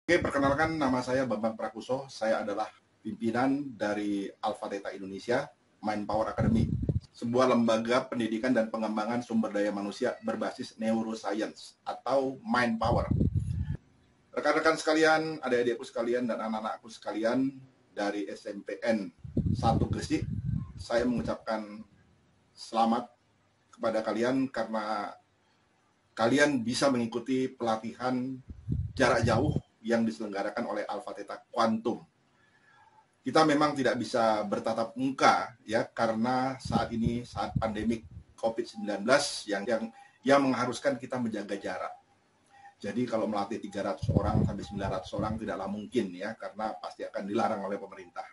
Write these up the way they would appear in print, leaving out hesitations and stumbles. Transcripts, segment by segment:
Oke, perkenalkan nama saya Bambang Prakuso. Saya adalah pimpinan dari Alpha Theta Indonesia, Mindpower Academy, sebuah lembaga pendidikan dan pengembangan sumber daya manusia berbasis neuroscience atau Mindpower. Rekan-rekan sekalian, adik-adikku sekalian, dan anak-anakku sekalian dari SMPN 1 Gresik, saya mengucapkan selamat kepada kalian karena kalian bisa mengikuti pelatihan jarak jauh yang diselenggarakan oleh Alpha Theta Quantum. Kita memang tidak bisa bertatap muka ya karena saat ini saat pandemik COVID-19 yang mengharuskan kita menjaga jarak. Jadi kalau melatih 300 orang sampai 900 orang tidaklah mungkin ya karena pasti akan dilarang oleh pemerintah.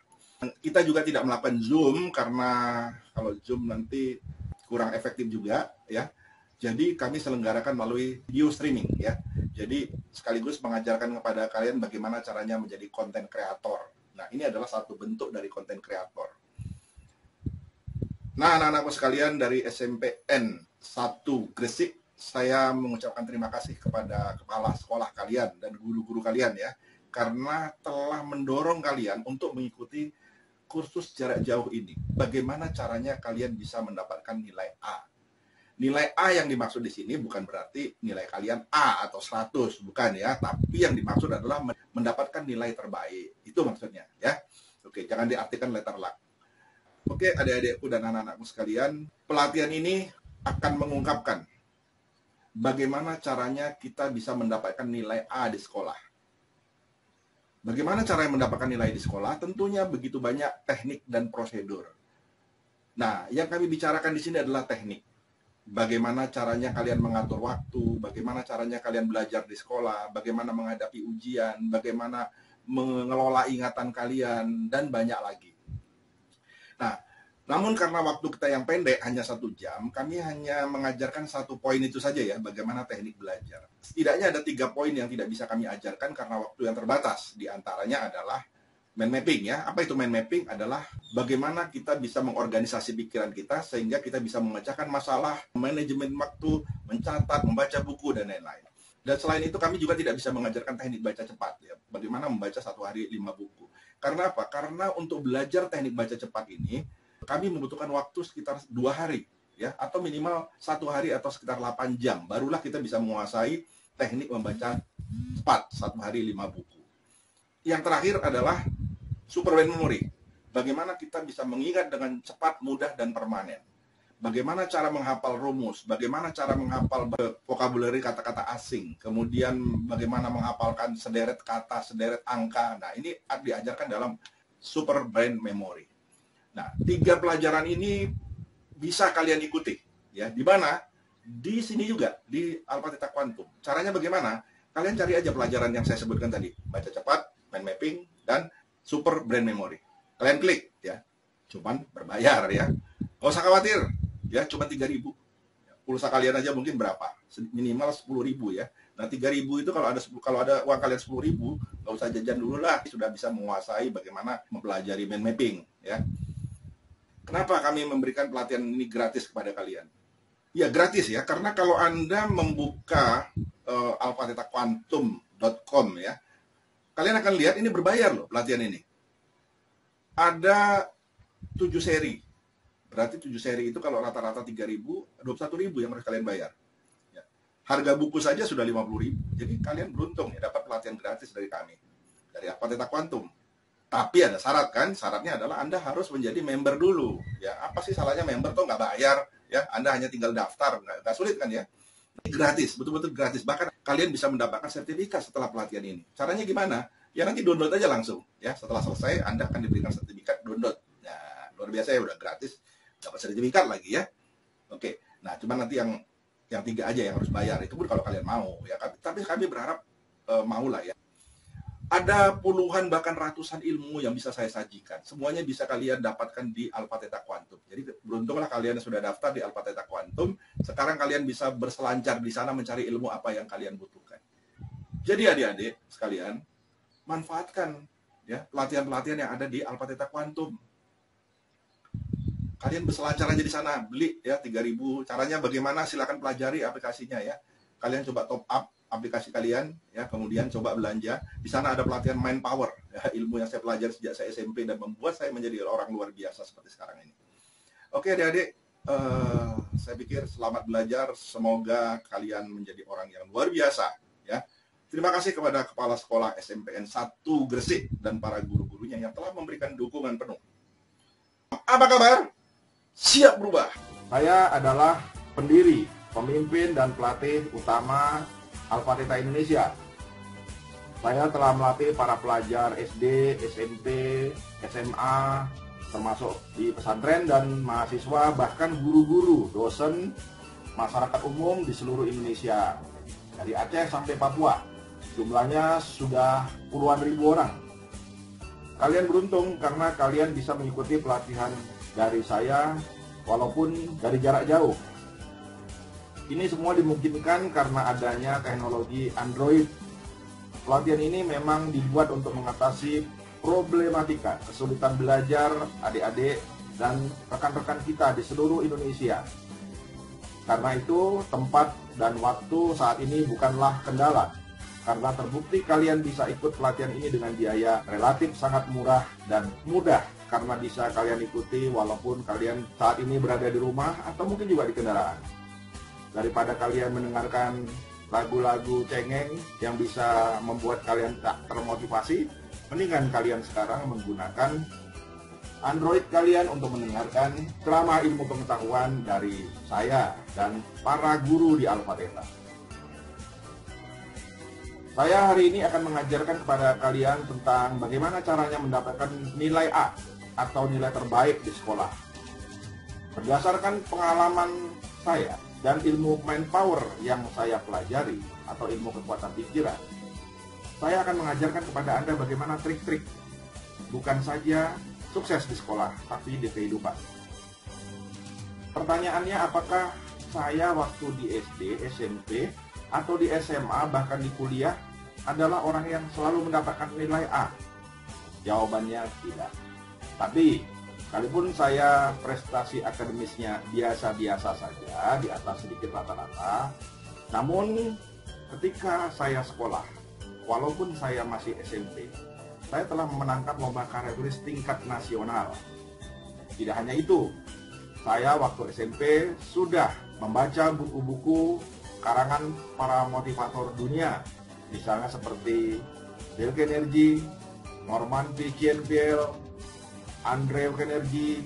Kita juga tidak melakukan Zoom karena kalau Zoom nanti kurang efektif juga ya. Jadi kami selenggarakan melalui video streaming ya. Jadi sekaligus mengajarkan kepada kalian bagaimana caranya menjadi konten kreator. Nah, ini adalah satu bentuk dari konten kreator. Nah, anak-anakku sekalian dari SMPN 1 Gresik, saya mengucapkan terima kasih kepada kepala sekolah kalian dan guru-guru kalian ya, karena telah mendorong kalian untuk mengikuti kursus jarak jauh ini. Bagaimana caranya kalian bisa mendapatkan nilai A. Nilai A yang dimaksud di sini bukan berarti nilai kalian A atau 100, bukan ya. Tapi yang dimaksud adalah mendapatkan nilai terbaik. Itu maksudnya ya. Oke, jangan diartikan letter luck. Oke, adik-adikku dan anak-anakku sekalian, pelatihan ini akan mengungkapkan bagaimana caranya kita bisa mendapatkan nilai A di sekolah. Bagaimana cara mendapatkan nilai di sekolah? Tentunya begitu banyak teknik dan prosedur. Nah, yang kami bicarakan di sini adalah teknik. Bagaimana caranya kalian mengatur waktu, bagaimana caranya kalian belajar di sekolah, bagaimana menghadapi ujian, bagaimana mengelola ingatan kalian, dan banyak lagi. Nah, namun karena waktu kita yang pendek, hanya 1 jam, kami hanya mengajarkan 1 poin itu saja ya, bagaimana teknik belajar. Setidaknya ada 3 poin yang tidak bisa kami ajarkan karena waktu yang terbatas. Di antaranya adalah mind mapping ya. Apa itu mind mapping? Adalah bagaimana kita bisa mengorganisasi pikiran kita sehingga kita bisa memecahkan masalah, manajemen waktu, mencatat, membaca buku, dan lain-lain. Dan selain itu kami juga tidak bisa mengajarkan teknik baca cepat ya. Bagaimana membaca 1 hari 5 buku. Karena apa? Karena untuk belajar teknik baca cepat ini kami membutuhkan waktu sekitar 2 hari ya, atau minimal 1 hari atau sekitar 8 jam. Barulah kita bisa menguasai teknik membaca cepat 1 hari 5 buku. Yang terakhir adalah super brain memory. Bagaimana kita bisa mengingat dengan cepat, mudah, dan permanen. Bagaimana cara menghafal rumus, bagaimana cara menghafal vocabulary kata-kata asing, kemudian bagaimana menghafalkan sederet kata, sederet angka. Nah, ini diajarkan dalam super brain memory. Nah, 3 pelajaran ini bisa kalian ikuti. Ya, di mana? Di sini juga, di Alpha Theta Quantum. Caranya bagaimana? Kalian cari aja pelajaran yang saya sebutkan tadi. Baca cepat, mind mapping, dan super brain memory. Kalian klik ya. Cuman berbayar ya. Nggak usah khawatir ya, cuma 3.000. Pulsa kalian aja mungkin berapa? Minimal 10.000 ya. Nah, 3.000 itu kalau ada uang kalian 10.000, nggak usah jajan dulu lah, sudah bisa menguasai bagaimana mempelajari mind mapping ya. Kenapa kami memberikan pelatihan ini gratis kepada kalian? Ya, gratis ya, karena kalau Anda membuka alphatetaquantum.com ya, kalian akan lihat ini berbayar loh pelatihan ini. Ada 7 seri. Berarti 7 seri itu kalau rata-rata 3.000, 21.000 yang harus kalian bayar. Ya. Harga buku saja sudah 50.000. Jadi kalian beruntung ya dapat pelatihan gratis dari kami. Dari Alpha Theta Quantum. Tapi ada syarat kan? Syaratnya adalah Anda harus menjadi member dulu. Ya, apa sih salahnya member tuh nggak bayar? Ya, Anda hanya tinggal daftar, nggak sulit kan ya? Gratis, betul-betul gratis. Bahkan kalian bisa mendapatkan sertifikat setelah pelatihan ini. Caranya gimana? Ya nanti download aja langsung. Ya, setelah selesai Anda akan diberikan sertifikat download. Nah, luar biasa ya, udah gratis, dapat sertifikat lagi ya. Oke. Nah, cuma nanti yang 3 aja yang harus bayar. Itu pun kalau kalian mau ya. Tapi kami berharap mau lah ya. Ada puluhan bahkan ratusan ilmu yang bisa saya sajikan. Semuanya bisa kalian dapatkan di Alpha Theta Quantum. Jadi beruntunglah kalian yang sudah daftar di Alpha Theta Quantum. Sekarang kalian bisa berselancar di sana mencari ilmu apa yang kalian butuhkan. Jadi adik-adik sekalian, manfaatkan ya pelatihan-pelatihan yang ada di Alpha Theta Quantum. Kalian berselancar aja di sana, beli ya 3.000. Caranya bagaimana? Silakan pelajari aplikasinya ya. Kalian coba top up aplikasi kalian ya, kemudian coba belanja. Di sana ada pelatihan mind power, ya, ilmu yang saya pelajari sejak saya SMP dan membuat saya menjadi orang luar biasa seperti sekarang ini. Oke adik-adik, saya pikir selamat belajar, semoga kalian menjadi orang yang luar biasa ya. Terima kasih kepada Kepala Sekolah SMPN 1 Gresik dan para guru-gurunya yang telah memberikan dukungan penuh. Apa kabar? Siap berubah. Saya adalah pendiri, pemimpin, dan pelatih utama Alpha Theta Indonesia. Saya telah melatih para pelajar SD, SMP, SMA, termasuk di pesantren dan mahasiswa, bahkan guru-guru, dosen, masyarakat umum di seluruh Indonesia. Dari Aceh sampai Papua. Jumlahnya sudah puluhan ribu orang. Kalian beruntung karena kalian bisa mengikuti pelatihan dari saya walaupun dari jarak jauh. Ini semua dimungkinkan karena adanya teknologi Android. Pelatihan ini memang dibuat untuk mengatasi problematika kesulitan belajar adik-adik dan rekan-rekan kita di seluruh Indonesia. Karena itu tempat dan waktu saat ini bukanlah kendala. Karena terbukti kalian bisa ikut pelatihan ini dengan biaya relatif sangat murah dan mudah. Karena bisa kalian ikuti walaupun kalian saat ini berada di rumah atau mungkin juga di kendaraan. Daripada kalian mendengarkan lagu-lagu cengeng yang bisa membuat kalian tak termotivasi, mendingan kalian sekarang menggunakan Android kalian untuk mendengarkan ceramah ilmu pengetahuan dari saya dan para guru di Alpha Theta. Saya hari ini akan mengajarkan kepada kalian tentang bagaimana caranya mendapatkan nilai A atau nilai terbaik di sekolah. Berdasarkan pengalaman saya dan ilmu mind power yang saya pelajari atau ilmu kekuatan pikiran, saya akan mengajarkan kepada Anda bagaimana trik-trik bukan saja sukses di sekolah, tapi di kehidupan. Pertanyaannya, apakah saya waktu di SD, SMP, atau di SMA, bahkan di kuliah, adalah orang yang selalu mendapatkan nilai A? Jawabannya tidak. Tapi, sekalipun saya prestasi akademisnya biasa-biasa saja, di atas sedikit rata-rata, namun ketika saya sekolah, walaupun saya masih SMP, saya telah memenangkan lomba karya tulis tingkat nasional. Tidak hanya itu, saya waktu SMP sudah membaca buku-buku karangan para motivator dunia, misalnya seperti Dale Carnegie, Norman Vincent, Andrew Carnegie,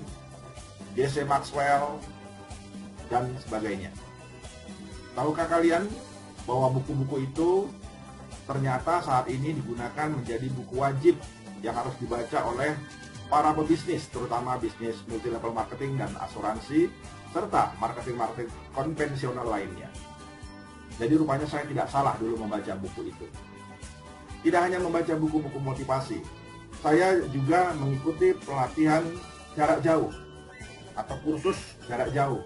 J.C. Maxwell, dan sebagainya. Tahukah kalian bahwa buku-buku itu ternyata saat ini digunakan menjadi buku wajib yang harus dibaca oleh para pebisnis, terutama bisnis multi-level marketing dan asuransi, serta marketing-marketing konvensional lainnya. Jadi rupanya saya tidak salah dulu membaca buku itu. Tidak hanya membaca buku-buku motivasi, saya juga mengikuti pelatihan jarak jauh atau kursus jarak jauh.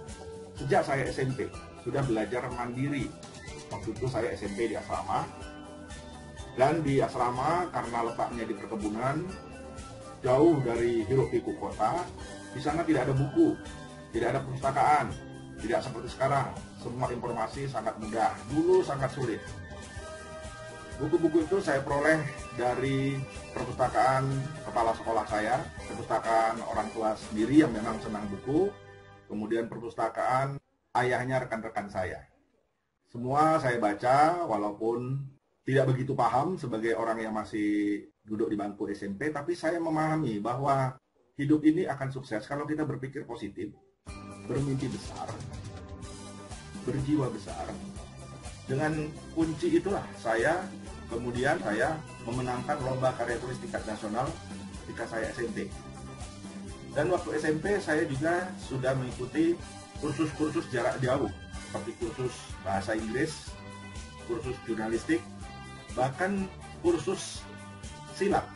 Sejak saya SMP, sudah belajar mandiri. Waktu itu saya SMP di asrama. Dan di asrama, karena letaknya di perkebunan, jauh dari hiruk-pikuk kota, di sana tidak ada buku, tidak ada perpustakaan, tidak seperti sekarang. Semua informasi sangat mudah, dulu sangat sulit. Buku-buku itu saya peroleh dari perpustakaan kepala sekolah saya, perpustakaan orang tua sendiri yang memang senang buku, kemudian perpustakaan ayahnya rekan-rekan saya. Semua saya baca, walaupun tidak begitu paham sebagai orang yang masih duduk di bangku SMP, tapi saya memahami bahwa hidup ini akan sukses kalau kita berpikir positif, bermimpi besar, berjiwa besar. Dengan kunci itulah kemudian saya memenangkan lomba karya tulis tingkat nasional ketika saya SMP. Dan waktu SMP saya juga sudah mengikuti kursus-kursus jarak jauh, seperti kursus bahasa Inggris, kursus jurnalistik, bahkan kursus silat.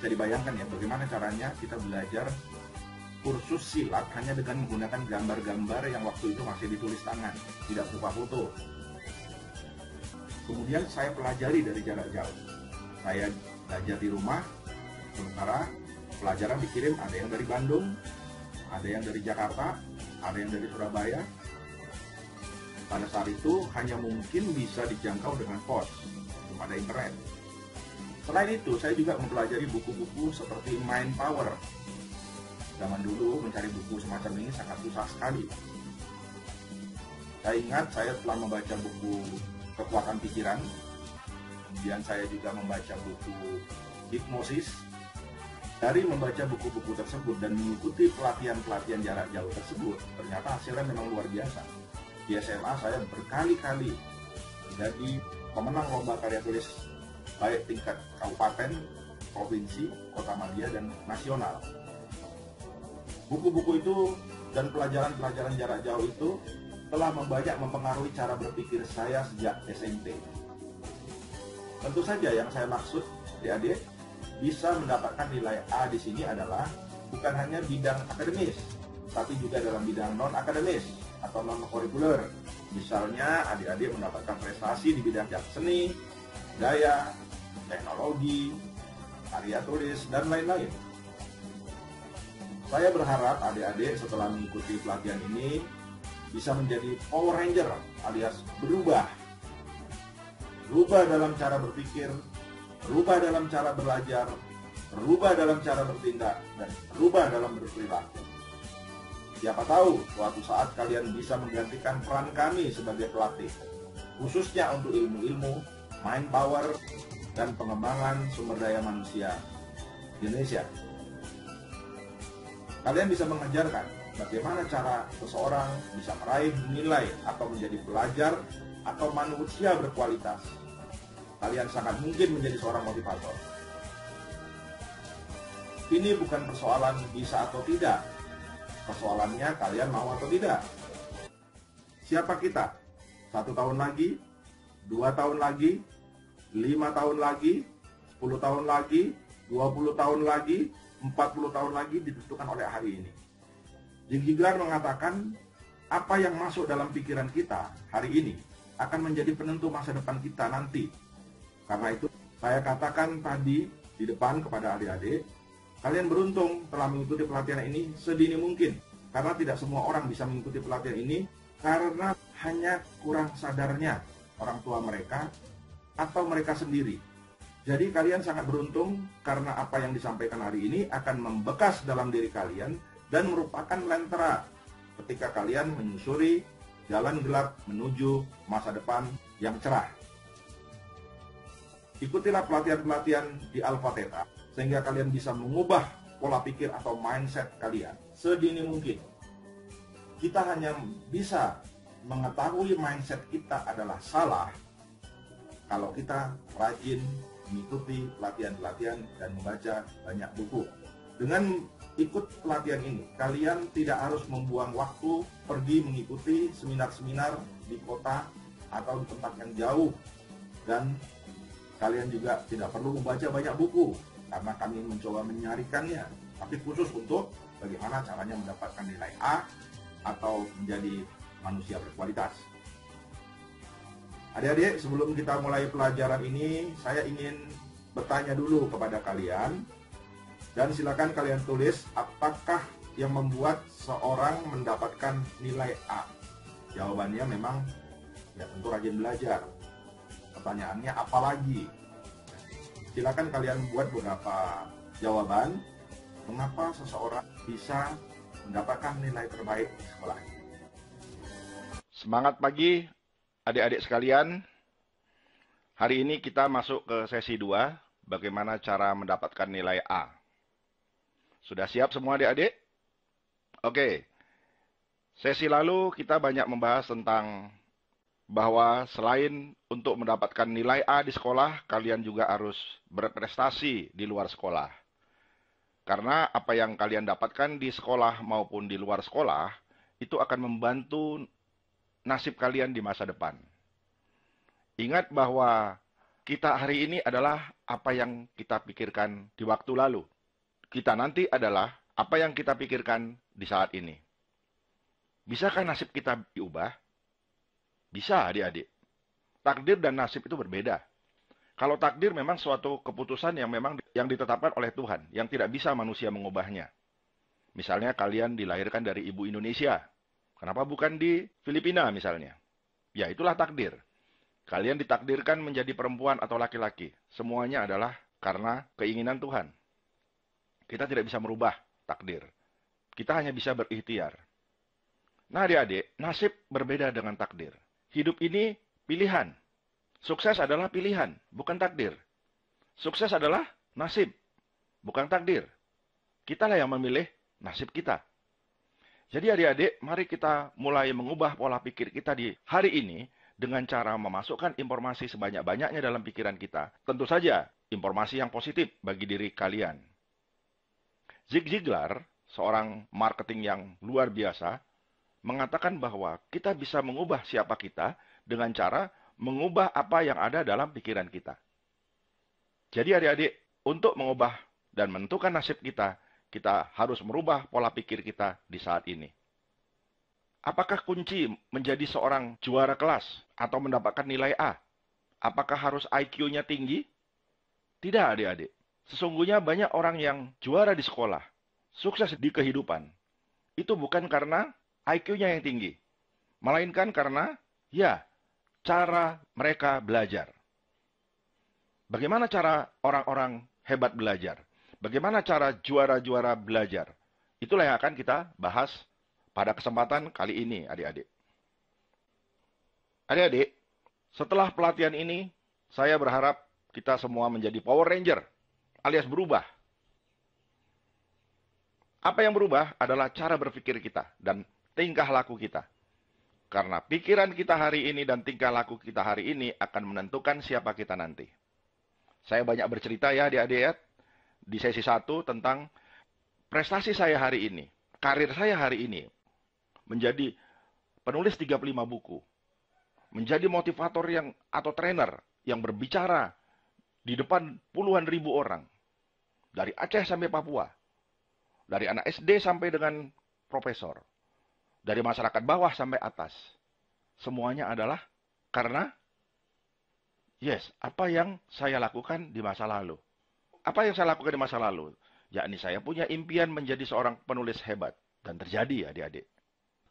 Jadi bayangkan ya bagaimana caranya kita belajar kursus silat hanya dengan menggunakan gambar-gambar yang waktu itu masih ditulis tangan, tidak berupa foto. Kemudian saya pelajari dari jarak jauh. Saya belajar di rumah, sementara pelajaran dikirim ada yang dari Bandung, ada yang dari Jakarta, ada yang dari Surabaya. pada saat itu hanya mungkin bisa dijangkau dengan pos, belum ada internet. Selain itu, saya juga mempelajari buku-buku seperti Mind Power. Zaman dulu mencari buku semacam ini sangat susah sekali. Saya ingat saya telah membaca buku Kekuatan Pikiran, kemudian saya juga membaca buku Hipnosis. Dari membaca buku-buku tersebut dan mengikuti pelatihan-pelatihan jarak jauh tersebut, ternyata hasilnya memang luar biasa. Di SMA saya berkali-kali menjadi pemenang lomba karya tulis baik tingkat kabupaten, provinsi, kota madya, dan nasional. Buku-buku itu dan pelajaran-pelajaran jarak jauh itu telah banyak mempengaruhi cara berpikir saya sejak SMP. Tentu saja yang saya maksud, adik-adik, bisa mendapatkan nilai A di sini adalah bukan hanya bidang akademis, tapi juga dalam bidang non-akademis atau non-kurikuler. Misalnya adik-adik mendapatkan prestasi di bidang seni, budaya, teknologi, karya tulis, dan lain-lain. Saya berharap adik-adik setelah mengikuti pelatihan ini bisa menjadi Power Ranger alias berubah. Berubah dalam cara berpikir, berubah dalam cara belajar, berubah dalam cara bertindak, dan berubah dalam berperilaku. Siapa tahu suatu saat kalian bisa menggantikan peran kami sebagai pelatih, khususnya untuk ilmu-ilmu, mind power, dan pengembangan sumber daya manusia di Indonesia. Kalian bisa mengajarkan bagaimana cara seseorang bisa meraih nilai atau menjadi pelajar atau manusia berkualitas. Kalian sangat mungkin menjadi seorang motivator. Ini bukan persoalan bisa atau tidak. Persoalannya kalian mau atau tidak. Siapa kita? 1 tahun lagi, 2 tahun lagi, 5 tahun lagi, 10 tahun lagi, 20 tahun lagi, 40 tahun lagi ditentukan oleh hari ini. Jim Ziglar mengatakan, apa yang masuk dalam pikiran kita hari ini akan menjadi penentu masa depan kita nanti. Karena itu, saya katakan tadi di depan kepada adik-adik, kalian beruntung telah mengikuti pelatihan ini sedini mungkin. Karena tidak semua orang bisa mengikuti pelatihan ini karena hanya kurang sadarnya orang tua mereka atau mereka sendiri. Jadi kalian sangat beruntung karena apa yang disampaikan hari ini akan membekas dalam diri kalian dan merupakan lentera ketika kalian menyusuri jalan gelap menuju masa depan yang cerah. Ikutilah pelatihan-pelatihan di Alpha Theta sehingga kalian bisa mengubah pola pikir atau mindset kalian sedini mungkin. Kita hanya bisa mengetahui mindset kita adalah salah kalau kita rajin mengikuti pelatihan-pelatihan dan membaca banyak buku. Dengan ikut pelatihan ini, kalian tidak harus membuang waktu pergi mengikuti seminar-seminar di kota atau di tempat yang jauh. Dan kalian juga tidak perlu membaca banyak buku, karena kami mencoba menyarikannya. Tapi khusus untuk bagaimana caranya mendapatkan nilai A atau menjadi manusia berkualitas. Adik-adik, sebelum kita mulai pelajaran ini, saya ingin bertanya dulu kepada kalian. Dan silakan kalian tulis apakah yang membuat seorang mendapatkan nilai A. Jawabannya memang ya tentu rajin belajar. Pertanyaannya apa lagi? Silakan kalian buat beberapa jawaban mengapa seseorang bisa mendapatkan nilai terbaik di sekolah. Semangat pagi adik-adik sekalian. Hari ini kita masuk ke sesi 2, bagaimana cara mendapatkan nilai A. Sudah siap semua adik-adik? Oke. Sesi lalu kita banyak membahas tentang bahwa selain untuk mendapatkan nilai A di sekolah, kalian juga harus berprestasi di luar sekolah. Karena apa yang kalian dapatkan di sekolah maupun di luar sekolah, itu akan membantu nasib kalian di masa depan. Ingat bahwa kita hari ini adalah apa yang kita pikirkan di waktu lalu. Kita nanti adalah apa yang kita pikirkan di saat ini. Bisakah nasib kita diubah? Bisa, adik-adik. Takdir dan nasib itu berbeda. Kalau takdir memang suatu keputusan yang memang yang ditetapkan oleh Tuhan, yang tidak bisa manusia mengubahnya. Misalnya kalian dilahirkan dari ibu Indonesia. Kenapa bukan di Filipina misalnya? Ya, itulah takdir. Kalian ditakdirkan menjadi perempuan atau laki-laki. Semuanya adalah karena keinginan Tuhan. Kita tidak bisa merubah takdir. Kita hanya bisa berikhtiar. Nah, adik-adik, nasib berbeda dengan takdir. Hidup ini pilihan. Sukses adalah pilihan, bukan takdir. Sukses adalah nasib, bukan takdir. Kitalah yang memilih nasib kita. Jadi adik-adik, mari kita mulai mengubah pola pikir kita di hari ini dengan cara memasukkan informasi sebanyak-banyaknya dalam pikiran kita. Tentu saja, informasi yang positif bagi diri kalian. Zig Ziglar, seorang marketing yang luar biasa, mengatakan bahwa kita bisa mengubah siapa kita dengan cara mengubah apa yang ada dalam pikiran kita. Jadi adik-adik, untuk mengubah dan menentukan nasib kita, kita harus merubah pola pikir kita di saat ini. Apakah kunci menjadi seorang juara kelas atau mendapatkan nilai A? Apakah harus IQ-nya tinggi? Tidak adik-adik. Sesungguhnya banyak orang yang juara di sekolah, sukses di kehidupan. Itu bukan karena IQ-nya yang tinggi. Melainkan karena, ya, cara mereka belajar. Bagaimana cara orang-orang hebat belajar? Bagaimana cara juara-juara belajar? Itulah yang akan kita bahas pada kesempatan kali ini, adik-adik. Adik-adik, setelah pelatihan ini, saya berharap kita semua menjadi Power Ranger, alias berubah. Apa yang berubah adalah cara berpikir kita dan tingkah laku kita. Karena pikiran kita hari ini dan tingkah laku kita hari ini akan menentukan siapa kita nanti. Saya banyak bercerita ya adik-adik ya, di sesi 1 tentang prestasi saya hari ini, karir saya hari ini, menjadi penulis 35 buku, menjadi motivator atau trainer yang berbicara di depan puluhan ribu orang, dari Aceh sampai Papua, dari anak SD sampai dengan profesor, dari masyarakat bawah sampai atas. Semuanya adalah karena apa yang saya lakukan di masa lalu. Apa yang saya lakukan di masa lalu? Yakni saya punya impian menjadi seorang penulis hebat. Dan terjadi adik-adik.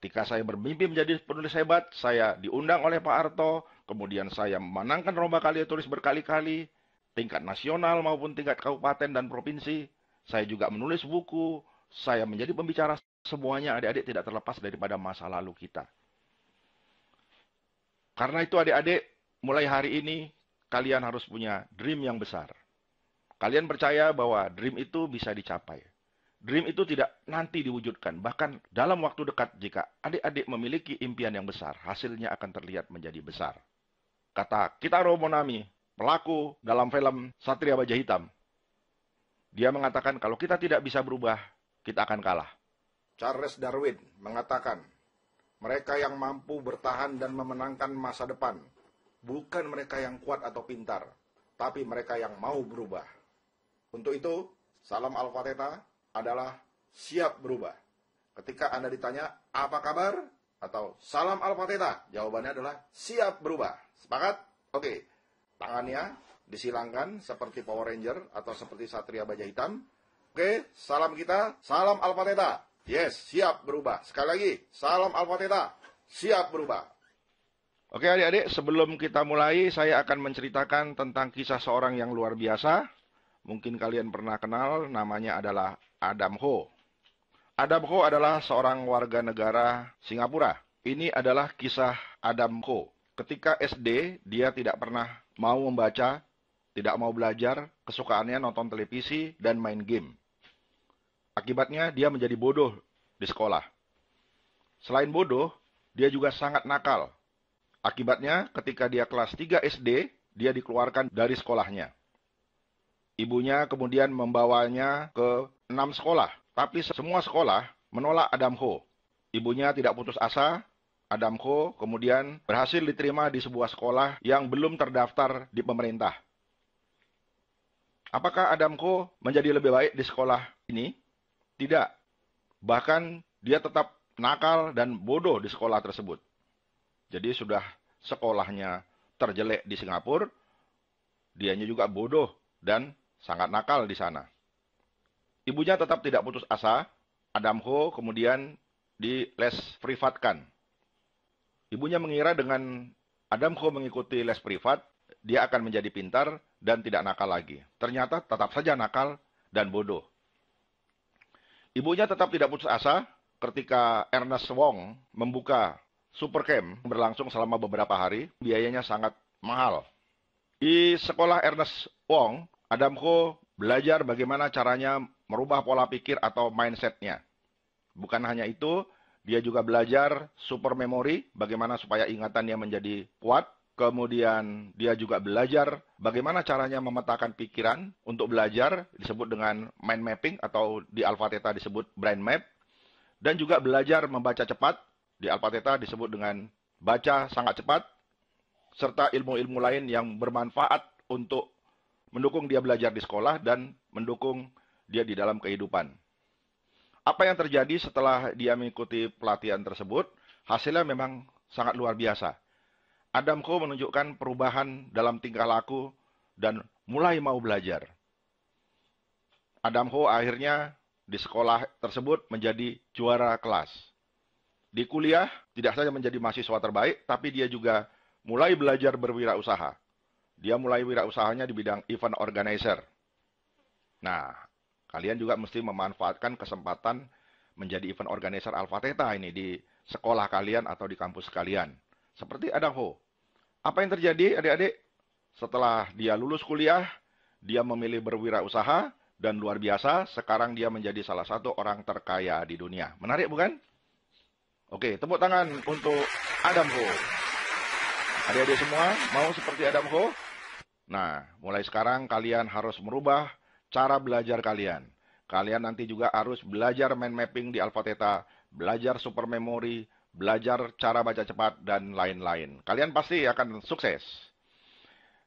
Ketika saya bermimpi menjadi penulis hebat, saya diundang oleh Pak Arto, kemudian saya memenangkan lomba karya tulis berkali-kali, tingkat nasional maupun tingkat kabupaten dan provinsi. Saya juga menulis buku, saya menjadi pembicara. Semuanya adik-adik tidak terlepas daripada masa lalu kita. Karena itu adik-adik, mulai hari ini, kalian harus punya dream yang besar. Kalian percaya bahwa dream itu bisa dicapai. Dream itu tidak nanti diwujudkan. Bahkan dalam waktu dekat jika adik-adik memiliki impian yang besar, hasilnya akan terlihat menjadi besar. Kata Kitaro Monami, pelaku dalam film Satria Baja Hitam. Dia mengatakan kalau kita tidak bisa berubah, kita akan kalah. Charles Darwin mengatakan, mereka yang mampu bertahan dan memenangkan masa depan, bukan mereka yang kuat atau pintar, tapi mereka yang mau berubah. Untuk itu, salam Alpha Theta adalah siap berubah. Ketika Anda ditanya, apa kabar? Atau salam Alpha Theta, jawabannya adalah siap berubah. Sepakat? Oke. Tangannya disilangkan seperti Power Ranger atau seperti Satria Baja Hitam. Oke, salam kita, salam Alpha Theta. Yes, siap berubah. Sekali lagi, salam Alpha Theta, siap berubah. Oke adik-adik, sebelum kita mulai, saya akan menceritakan tentang kisah seorang yang luar biasa. Mungkin kalian pernah kenal, namanya adalah Adam Ho. Adam Ho adalah seorang warga negara Singapura. Ini adalah kisah Adam Ho. Ketika SD, dia tidak pernah mau membaca, tidak mau belajar, kesukaannya nonton televisi dan main game. Akibatnya, dia menjadi bodoh di sekolah. Selain bodoh, dia juga sangat nakal. Akibatnya, ketika dia kelas 3 SD, dia dikeluarkan dari sekolahnya. Ibunya kemudian membawanya ke 6 sekolah. Tapi semua sekolah menolak Adam Ho. Ibunya tidak putus asa. Adam Ho kemudian berhasil diterima di sebuah sekolah yang belum terdaftar di pemerintah. Apakah Adam Ho menjadi lebih baik di sekolah ini? Tidak. Bahkan dia tetap nakal dan bodoh di sekolah tersebut. Jadi sudah sekolahnya terjelek di Singapura, dianya juga bodoh dan sangat nakal di sana. Ibunya tetap tidak putus asa. Adam Ho kemudian di les privatkan. Ibunya mengira dengan Adamko mengikuti les privat, dia akan menjadi pintar dan tidak nakal lagi. Ternyata tetap saja nakal dan bodoh. Ibunya tetap tidak putus asa ketika Ernest Wong membuka Supercamp berlangsung selama beberapa hari. Biayanya sangat mahal. Di sekolah Ernest Wong, Adamko belajar bagaimana caranya merubah pola pikir atau mindset-nya. Bukan hanya itu, dia juga belajar super memory, bagaimana supaya ingatannya menjadi kuat. Kemudian dia juga belajar bagaimana caranya memetakan pikiran untuk belajar, disebut dengan mind mapping atau di Alpha Theta disebut brain map. Dan juga belajar membaca cepat, di Alpha Theta disebut dengan baca sangat cepat. Serta ilmu-ilmu lain yang bermanfaat untuk mendukung dia belajar di sekolah dan mendukung dia di dalam kehidupan. Apa yang terjadi setelah dia mengikuti pelatihan tersebut, hasilnya memang sangat luar biasa. Adamko menunjukkan perubahan dalam tingkah laku dan mulai mau belajar. Adamko akhirnya di sekolah tersebut menjadi juara kelas. Di kuliah, tidak saja menjadi mahasiswa terbaik, tapi dia juga mulai belajar berwirausaha. Dia mulai wirausahanya di bidang event organizer. Nah, kalian juga mesti memanfaatkan kesempatan menjadi event organizer Alpha Theta ini di sekolah kalian atau di kampus kalian. Seperti Adamko. Apa yang terjadi adik-adik? Setelah dia lulus kuliah, dia memilih berwirausaha dan luar biasa, sekarang dia menjadi salah satu orang terkaya di dunia. Menarik bukan? Oke, tepuk tangan untuk Adamko. Adik-adik semua mau seperti Adamko? Nah, mulai sekarang kalian harus merubah cara belajar kalian. Kalian nanti juga harus belajar mind mapping di Alpha Theta, belajar super memory, belajar cara baca cepat, dan lain-lain. Kalian pasti akan sukses.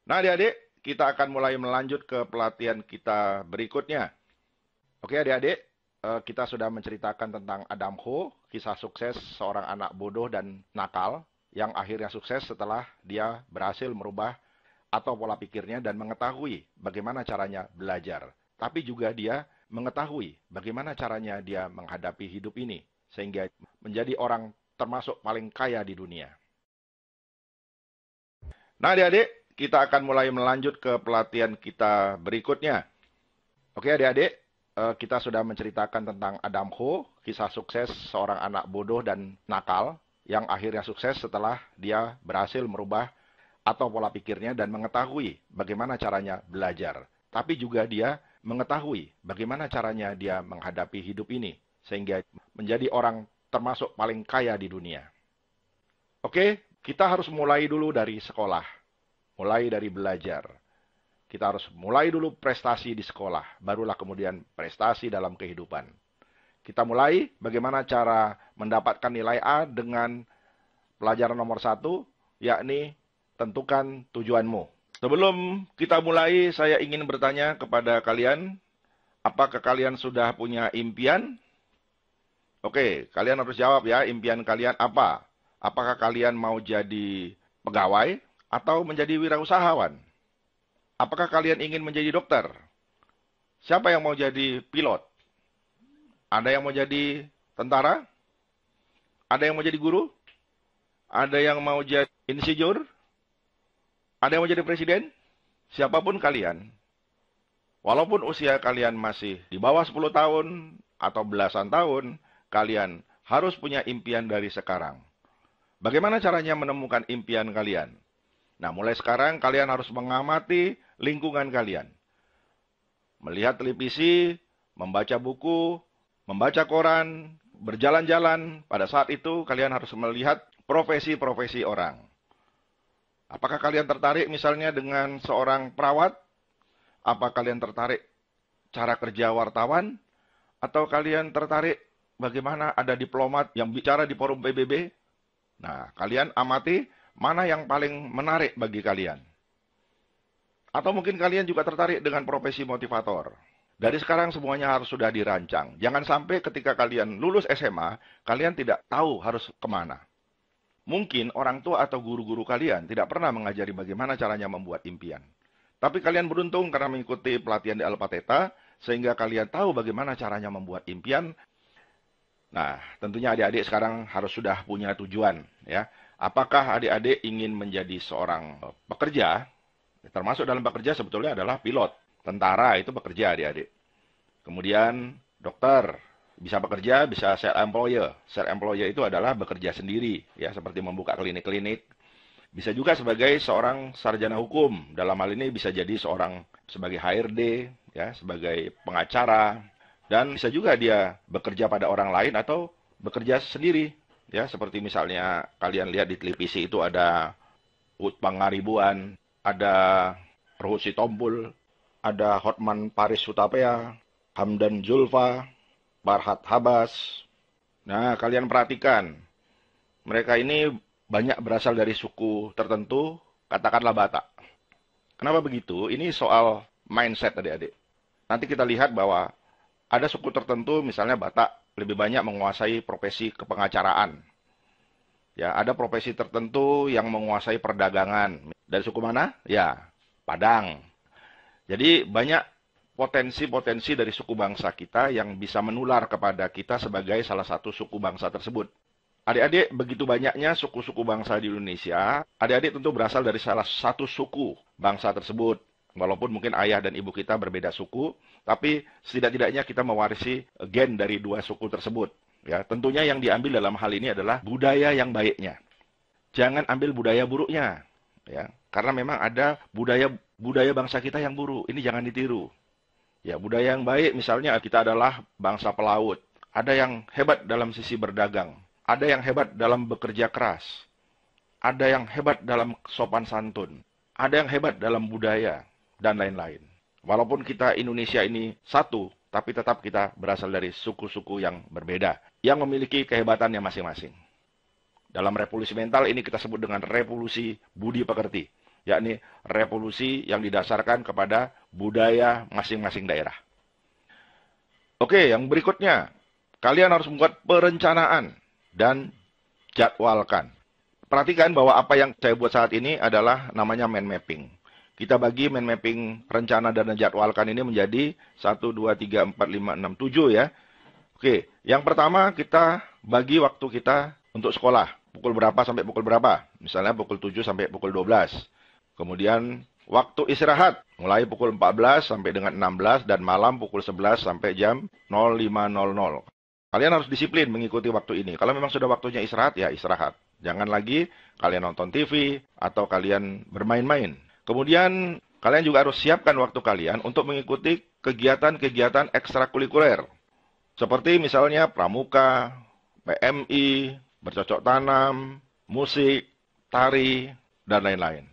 Nah, adik-adik, kita akan mulai melanjut ke pelatihan kita berikutnya. Oke, adik-adik, kita sudah menceritakan tentang Adamko, kisah sukses seorang anak bodoh dan nakal, yang akhirnya sukses setelah dia berhasil merubah atau pola pikirnya dan mengetahui bagaimana caranya belajar. Tapi juga dia mengetahui bagaimana caranya dia menghadapi hidup ini, sehingga menjadi orang termasuk paling kaya di dunia. Nah, adik-adik, kita akan mulai melanjut ke pelatihan kita berikutnya. Oke, adik-adik, kita sudah menceritakan tentang Adamko, kisah sukses seorang anak bodoh dan nakal, yang akhirnya sukses setelah dia berhasil merubah atau pola pikirnya dan mengetahui bagaimana caranya belajar. Tapi juga dia mengetahui bagaimana caranya dia menghadapi hidup ini, sehingga menjadi orang termasuk paling kaya di dunia. Oke, kita harus mulai dulu dari sekolah. Mulai dari belajar. Kita harus mulai dulu prestasi di sekolah, barulah kemudian prestasi dalam kehidupan. Kita mulai bagaimana cara mendapatkan nilai A dengan pelajaran nomor 1, yakni tentukan tujuanmu. Sebelum kita mulai, saya ingin bertanya kepada kalian, apakah kalian sudah punya impian? Oke, kalian harus jawab ya, impian kalian apa? Apakah kalian mau jadi pegawai atau menjadi wirausahawan? Apakah kalian ingin menjadi dokter? Siapa yang mau jadi pilot? Ada yang mau jadi tentara? Ada yang mau jadi guru? Ada yang mau jadi insinyur? Ada yang mau jadi presiden? Siapapun kalian, walaupun usia kalian masih di bawah 10 tahun atau belasan tahun, kalian harus punya impian dari sekarang. Bagaimana caranya menemukan impian kalian? Nah, mulai sekarang kalian harus mengamati lingkungan kalian. Melihat televisi, membaca buku, membaca koran, berjalan-jalan. Pada saat itu kalian harus melihat profesi-profesi orang. Apakah kalian tertarik misalnya dengan seorang perawat? Apa kalian tertarik cara kerja wartawan? Atau kalian tertarik bagaimana ada diplomat yang bicara di forum PBB? Nah, kalian amati mana yang paling menarik bagi kalian. Atau mungkin kalian juga tertarik dengan profesi motivator. Dari sekarang semuanya harus sudah dirancang. Jangan sampai ketika kalian lulus SMA, kalian tidak tahu harus kemana. Mungkin orang tua atau guru-guru kalian tidak pernah mengajari bagaimana caranya membuat impian. Tapi kalian beruntung karena mengikuti pelatihan di Alpha Theta, sehingga kalian tahu bagaimana caranya membuat impian. Nah, tentunya adik-adik sekarang harus sudah punya tujuan, ya. Apakah adik-adik ingin menjadi seorang pekerja? Termasuk dalam pekerja sebetulnya adalah pilot. Tentara itu bekerja adik-adik. Kemudian dokter, bisa bekerja, bisa self-employer. Self-employer itu adalah bekerja sendiri, ya, seperti membuka klinik-klinik. Bisa juga sebagai seorang sarjana hukum. Dalam hal ini bisa jadi seorang sebagai HRD, ya, sebagai pengacara. Dan bisa juga dia bekerja pada orang lain atau bekerja sendiri. Ya, seperti misalnya kalian lihat di televisi itu ada Ut Pangaribuan, ada Ruhut Sitompul, ada Hotman Paris Hutapea, Hamdan Zulfa, Farhad Habas. Nah, kalian perhatikan. Mereka ini banyak berasal dari suku tertentu, katakanlah Batak. Kenapa begitu? Ini soal mindset adik-adik. Nanti kita lihat bahwa ada suku tertentu, misalnya Batak, lebih banyak menguasai profesi kepengacaraan. Ya, ada profesi tertentu yang menguasai perdagangan. Dari suku mana? Ya, Padang. Jadi banyak potensi-potensi dari suku bangsa kita yang bisa menular kepada kita sebagai salah satu suku bangsa tersebut. Adik-adik, begitu banyaknya suku-suku bangsa di Indonesia, adik-adik tentu berasal dari salah satu suku bangsa tersebut. Walaupun mungkin ayah dan ibu kita berbeda suku, tapi setidak-tidaknya kita mewarisi gen dari dua suku tersebut. Ya, tentunya yang diambil dalam hal ini adalah budaya yang baiknya. Jangan ambil budaya buruknya, ya. Karena memang ada budaya bangsa kita yang buruk. Ini jangan ditiru. Ya, budaya yang baik misalnya kita adalah bangsa pelaut. Ada yang hebat dalam sisi berdagang, ada yang hebat dalam bekerja keras, ada yang hebat dalam sopan santun, ada yang hebat dalam budaya, dan lain-lain. Walaupun kita Indonesia ini satu, tapi tetap kita berasal dari suku-suku yang berbeda, yang memiliki kehebatannya masing-masing. Dalam revolusi mental ini kita sebut dengan revolusi budi pekerti, yakni revolusi yang didasarkan kepada budaya masing-masing daerah. Oke, yang berikutnya, kalian harus membuat perencanaan dan jadwalkan. Perhatikan bahwa apa yang saya buat saat ini adalah namanya mind mapping. Kita bagi mind mapping rencana dan jadwalkan ini menjadi 1, 2, 3, 4, 5, 6, 7 ya. Oke, yang pertama kita bagi waktu kita untuk sekolah. Pukul berapa sampai pukul berapa? Misalnya pukul 7 sampai pukul 12. Kemudian waktu istirahat mulai pukul 14 sampai dengan 16 dan malam pukul 11 sampai jam 05.00. Kalian harus disiplin mengikuti waktu ini. Kalau memang sudah waktunya istirahat, ya istirahat. Jangan lagi kalian nonton TV atau kalian bermain-main. Kemudian kalian juga harus siapkan waktu kalian untuk mengikuti kegiatan-kegiatan ekstrakurikuler. Seperti misalnya pramuka, PMI, bercocok tanam, musik, tari, dan lain-lain.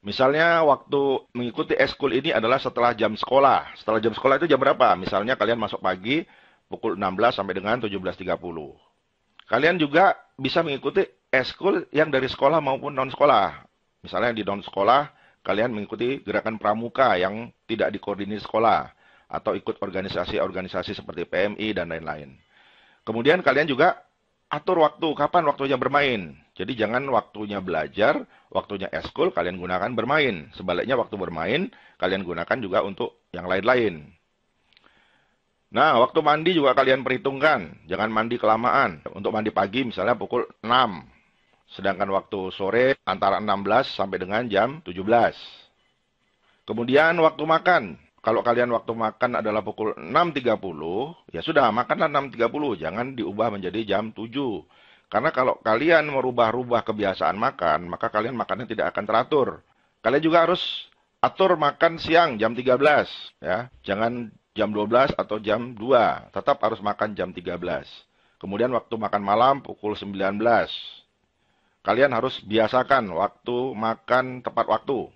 Misalnya waktu mengikuti ekskul ini adalah setelah jam sekolah. Setelah jam sekolah itu jam berapa? Misalnya kalian masuk pagi pukul 16 sampai dengan 17.30. Kalian juga bisa mengikuti ekskul yang dari sekolah maupun non-sekolah. Misalnya di non-sekolah, kalian mengikuti gerakan pramuka yang tidak dikoordinir sekolah. Atau ikut organisasi-organisasi seperti PMI dan lain-lain. Kemudian kalian juga atur waktu, kapan waktunya bermain. Jadi jangan waktunya belajar, waktunya ekskul kalian gunakan bermain. Sebaliknya waktu bermain, kalian gunakan juga untuk yang lain-lain. Nah, waktu mandi juga kalian perhitungkan. Jangan mandi kelamaan. Untuk mandi pagi misalnya pukul 6. Sedangkan waktu sore antara 16 sampai dengan jam 17. Kemudian waktu makan. Kalau kalian waktu makan adalah pukul 6.30, ya sudah, makanlah 6.30. Jangan diubah menjadi jam 7. Karena kalau kalian merubah-rubah kebiasaan makan, maka kalian makannya tidak akan teratur. Kalian juga harus atur makan siang jam 13. Ya. Jangan jam 12 atau jam 2. Tetap harus makan jam 13. Kemudian waktu makan malam pukul 19. Kalian harus biasakan waktu makan tepat waktu.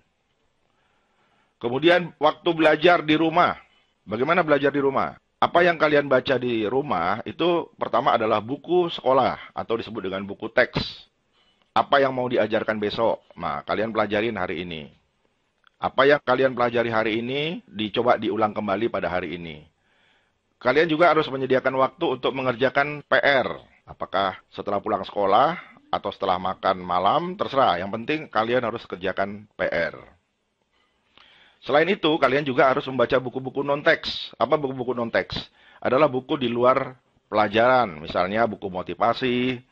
Kemudian waktu belajar di rumah. Bagaimana belajar di rumah? Apa yang kalian baca di rumah itu pertama adalah buku sekolah atau disebut dengan buku teks. Apa yang mau diajarkan besok? Nah, kalian pelajarin hari ini. Apa yang kalian pelajari hari ini dicoba diulang kembali pada hari ini. Kalian juga harus menyediakan waktu untuk mengerjakan PR. Apakah setelah pulang sekolah atau setelah makan malam, terserah. Yang penting kalian harus kerjakan PR. Selain itu, kalian juga harus membaca buku-buku non-teks. Apa buku-buku non-teks? Adalah buku di luar pelajaran. Misalnya buku motivasi,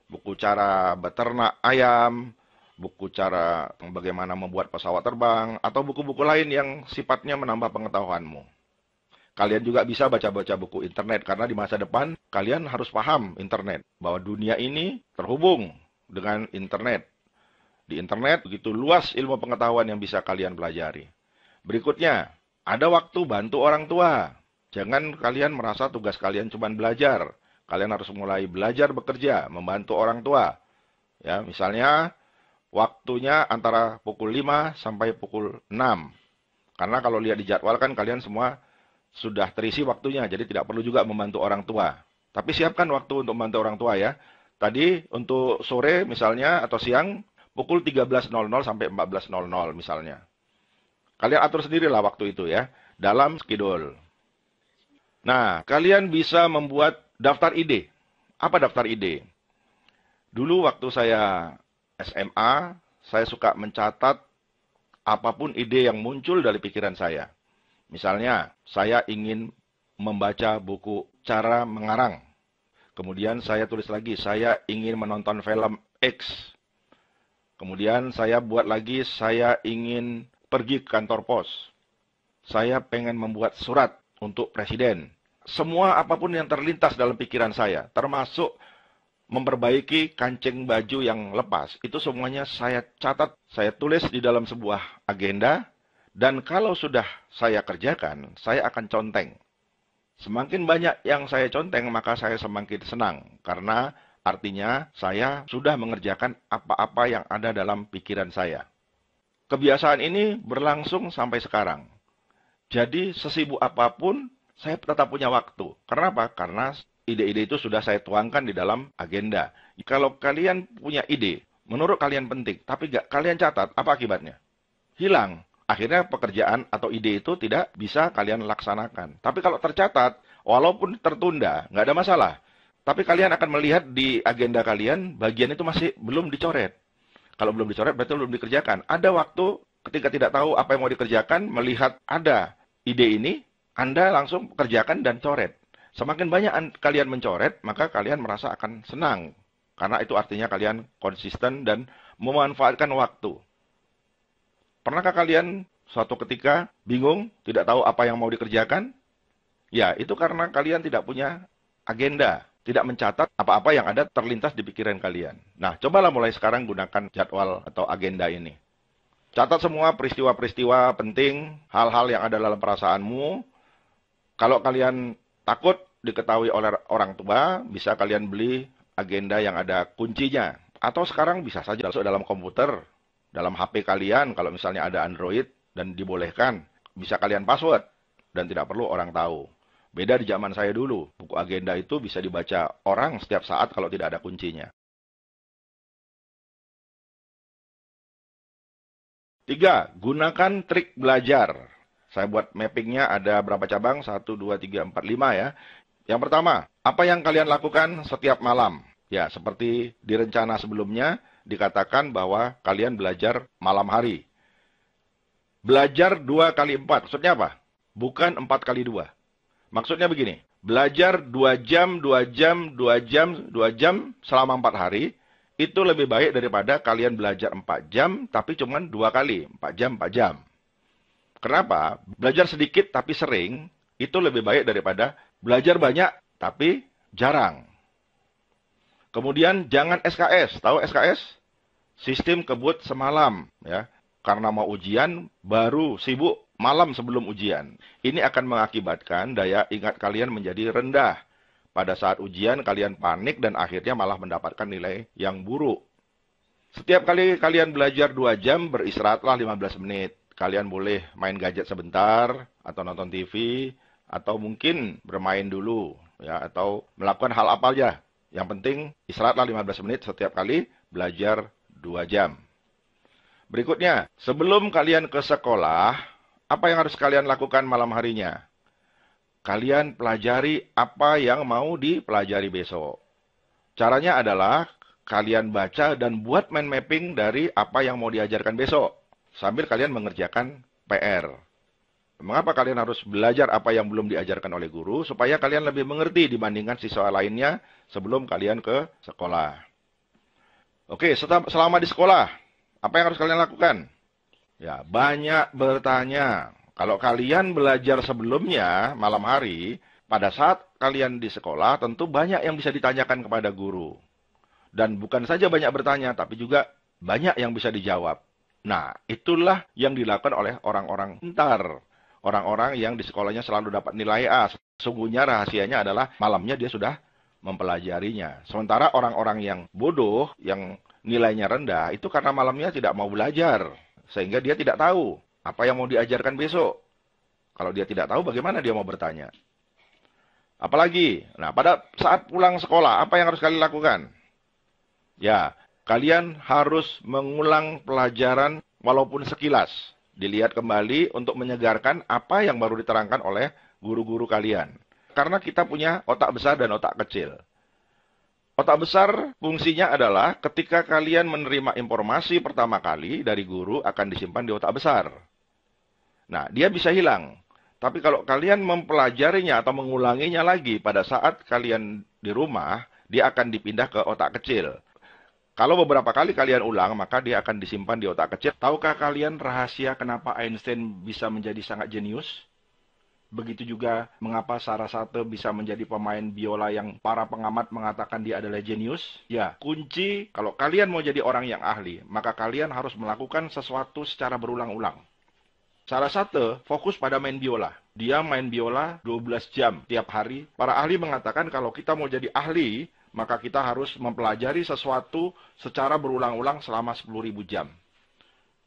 buku cara beternak ayam, buku cara bagaimana membuat pesawat terbang, atau buku-buku lain yang sifatnya menambah pengetahuanmu. Kalian juga bisa baca-baca buku internet, karena di masa depan kalian harus paham internet, bahwa dunia ini terhubung dengan internet. Di internet begitu luas ilmu pengetahuan yang bisa kalian pelajari. Berikutnya, ada waktu bantu orang tua. Jangan kalian merasa tugas kalian cuma belajar. Kalian harus mulai belajar bekerja, membantu orang tua. Ya, misalnya waktunya antara pukul 5 sampai pukul 6. Karena kalau lihat di jadwal kan kalian semua sudah terisi waktunya, jadi tidak perlu juga membantu orang tua. Tapi siapkan waktu untuk membantu orang tua ya. Tadi untuk sore misalnya atau siang pukul 13.00 sampai 14.00 misalnya. Kalian atur sendirilah waktu itu ya, dalam schedule. Nah, kalian bisa membuat daftar ide. Apa daftar ide? Dulu waktu saya SMA, saya suka mencatat apapun ide yang muncul dari pikiran saya. Misalnya, saya ingin membaca buku cara mengarang. Kemudian saya tulis lagi, saya ingin menonton film X. Kemudian saya buat lagi, saya ingin pergi ke kantor pos. Saya pengen membuat surat untuk presiden. Semua apapun yang terlintas dalam pikiran saya, termasuk memperbaiki kancing baju yang lepas. Itu semuanya saya catat, saya tulis di dalam sebuah agenda. Dan kalau sudah saya kerjakan, saya akan conteng. Semakin banyak yang saya conteng, maka saya semakin senang. Karena artinya saya sudah mengerjakan apa-apa yang ada dalam pikiran saya. Kebiasaan ini berlangsung sampai sekarang. Jadi sesibuk apapun, saya tetap punya waktu. Kenapa? Karena ide-ide itu sudah saya tuangkan di dalam agenda. Kalau kalian punya ide, menurut kalian penting, tapi nggak kalian catat, apa akibatnya? Hilang. Akhirnya pekerjaan atau ide itu tidak bisa kalian laksanakan. Tapi kalau tercatat, walaupun tertunda, nggak ada masalah. Tapi kalian akan melihat di agenda kalian, bagian itu masih belum dicoret. Kalau belum dicoret, berarti belum dikerjakan. Ada waktu ketika tidak tahu apa yang mau dikerjakan, melihat ada ide ini, Anda langsung kerjakan dan coret. Semakin banyak kalian mencoret, maka kalian merasa akan senang. Karena itu artinya kalian konsisten dan memanfaatkan waktu. Pernahkah kalian suatu ketika bingung, tidak tahu apa yang mau dikerjakan? Ya, itu karena kalian tidak punya agenda. Tidak mencatat apa-apa yang ada terlintas di pikiran kalian. Nah, cobalah mulai sekarang gunakan jadwal atau agenda ini. Catat semua peristiwa-peristiwa penting, hal-hal yang ada dalam perasaanmu. Kalau kalian takut diketahui oleh orang tua, bisa kalian beli agenda yang ada kuncinya. Atau sekarang bisa saja masuk dalam komputer, dalam HP kalian, kalau misalnya ada Android dan dibolehkan, bisa kalian password dan tidak perlu orang tahu. Beda di zaman saya dulu, buku agenda itu bisa dibaca orang setiap saat kalau tidak ada kuncinya. 3. Gunakan trik belajar. Saya buat mappingnya ada berapa cabang? 1, 2, 3, 4, 5 ya. Yang pertama, apa yang kalian lakukan setiap malam? Ya, seperti di rencana sebelumnya, dikatakan bahwa kalian belajar malam hari. Belajar 2 kali 4. Maksudnya apa? Bukan 4 kali 2. Maksudnya begini. Belajar 2 jam, 2 jam, 2 jam, 2 jam selama 4 hari. Itu lebih baik daripada kalian belajar 4 jam, tapi cuma 2 kali. 4 jam, 4 jam. Kenapa? Belajar sedikit tapi sering, itu lebih baik daripada belajar banyak tapi jarang. Kemudian jangan SKS. Tahu SKS? Sistem kebut semalam. Ya. Karena mau ujian, baru sibuk malam sebelum ujian. Ini akan mengakibatkan daya ingat kalian menjadi rendah. Pada saat ujian, kalian panik dan akhirnya malah mendapatkan nilai yang buruk. Setiap kali kalian belajar 2 jam, beristirahatlah 15 menit. Kalian boleh main gadget sebentar, atau nonton TV, atau mungkin bermain dulu, ya, atau melakukan hal apa aja. Yang penting, istirahatlah 15 menit setiap kali belajar 2 jam. Berikutnya, sebelum kalian ke sekolah, apa yang harus kalian lakukan malam harinya? Kalian pelajari apa yang mau dipelajari besok. Caranya adalah kalian baca dan buat mind mapping dari apa yang mau diajarkan besok. Sambil kalian mengerjakan PR. Mengapa kalian harus belajar apa yang belum diajarkan oleh guru? Supaya kalian lebih mengerti dibandingkan siswa lainnya sebelum kalian ke sekolah. Oke, selama di sekolah, apa yang harus kalian lakukan? Ya, banyak bertanya. Kalau kalian belajar sebelumnya, malam hari, pada saat kalian di sekolah, tentu banyak yang bisa ditanyakan kepada guru. Dan bukan saja banyak bertanya, tapi juga banyak yang bisa dijawab. Nah, itulah yang dilakukan oleh orang-orang pintar. Orang-orang yang di sekolahnya selalu dapat nilai A. Sungguhnya rahasianya adalah malamnya dia sudah mempelajarinya. Sementara orang-orang yang bodoh, yang nilainya rendah, itu karena malamnya tidak mau belajar. Sehingga dia tidak tahu apa yang mau diajarkan besok. Kalau dia tidak tahu, bagaimana dia mau bertanya? Apalagi, nah pada saat pulang sekolah, apa yang harus kalian lakukan? Ya, kalian harus mengulang pelajaran walaupun sekilas. Dilihat kembali untuk menyegarkan apa yang baru diterangkan oleh guru-guru kalian. Karena kita punya otak besar dan otak kecil. Otak besar fungsinya adalah ketika kalian menerima informasi pertama kali dari guru akan disimpan di otak besar. Nah, dia bisa hilang. Tapi kalau kalian mempelajarinya atau mengulanginya lagi pada saat kalian di rumah, dia akan dipindah ke otak kecil. Kalau beberapa kali kalian ulang, maka dia akan disimpan di otak kecil. Tahukah kalian rahasia kenapa Einstein bisa menjadi sangat jenius? Begitu juga mengapa Sarasate bisa menjadi pemain biola yang para pengamat mengatakan dia adalah jenius? Ya, kunci kalau kalian mau jadi orang yang ahli, maka kalian harus melakukan sesuatu secara berulang-ulang. Sarasate fokus pada main biola. Dia main biola 12 jam tiap hari. Para ahli mengatakan kalau kita mau jadi ahli, maka kita harus mempelajari sesuatu secara berulang-ulang selama 10.000 jam.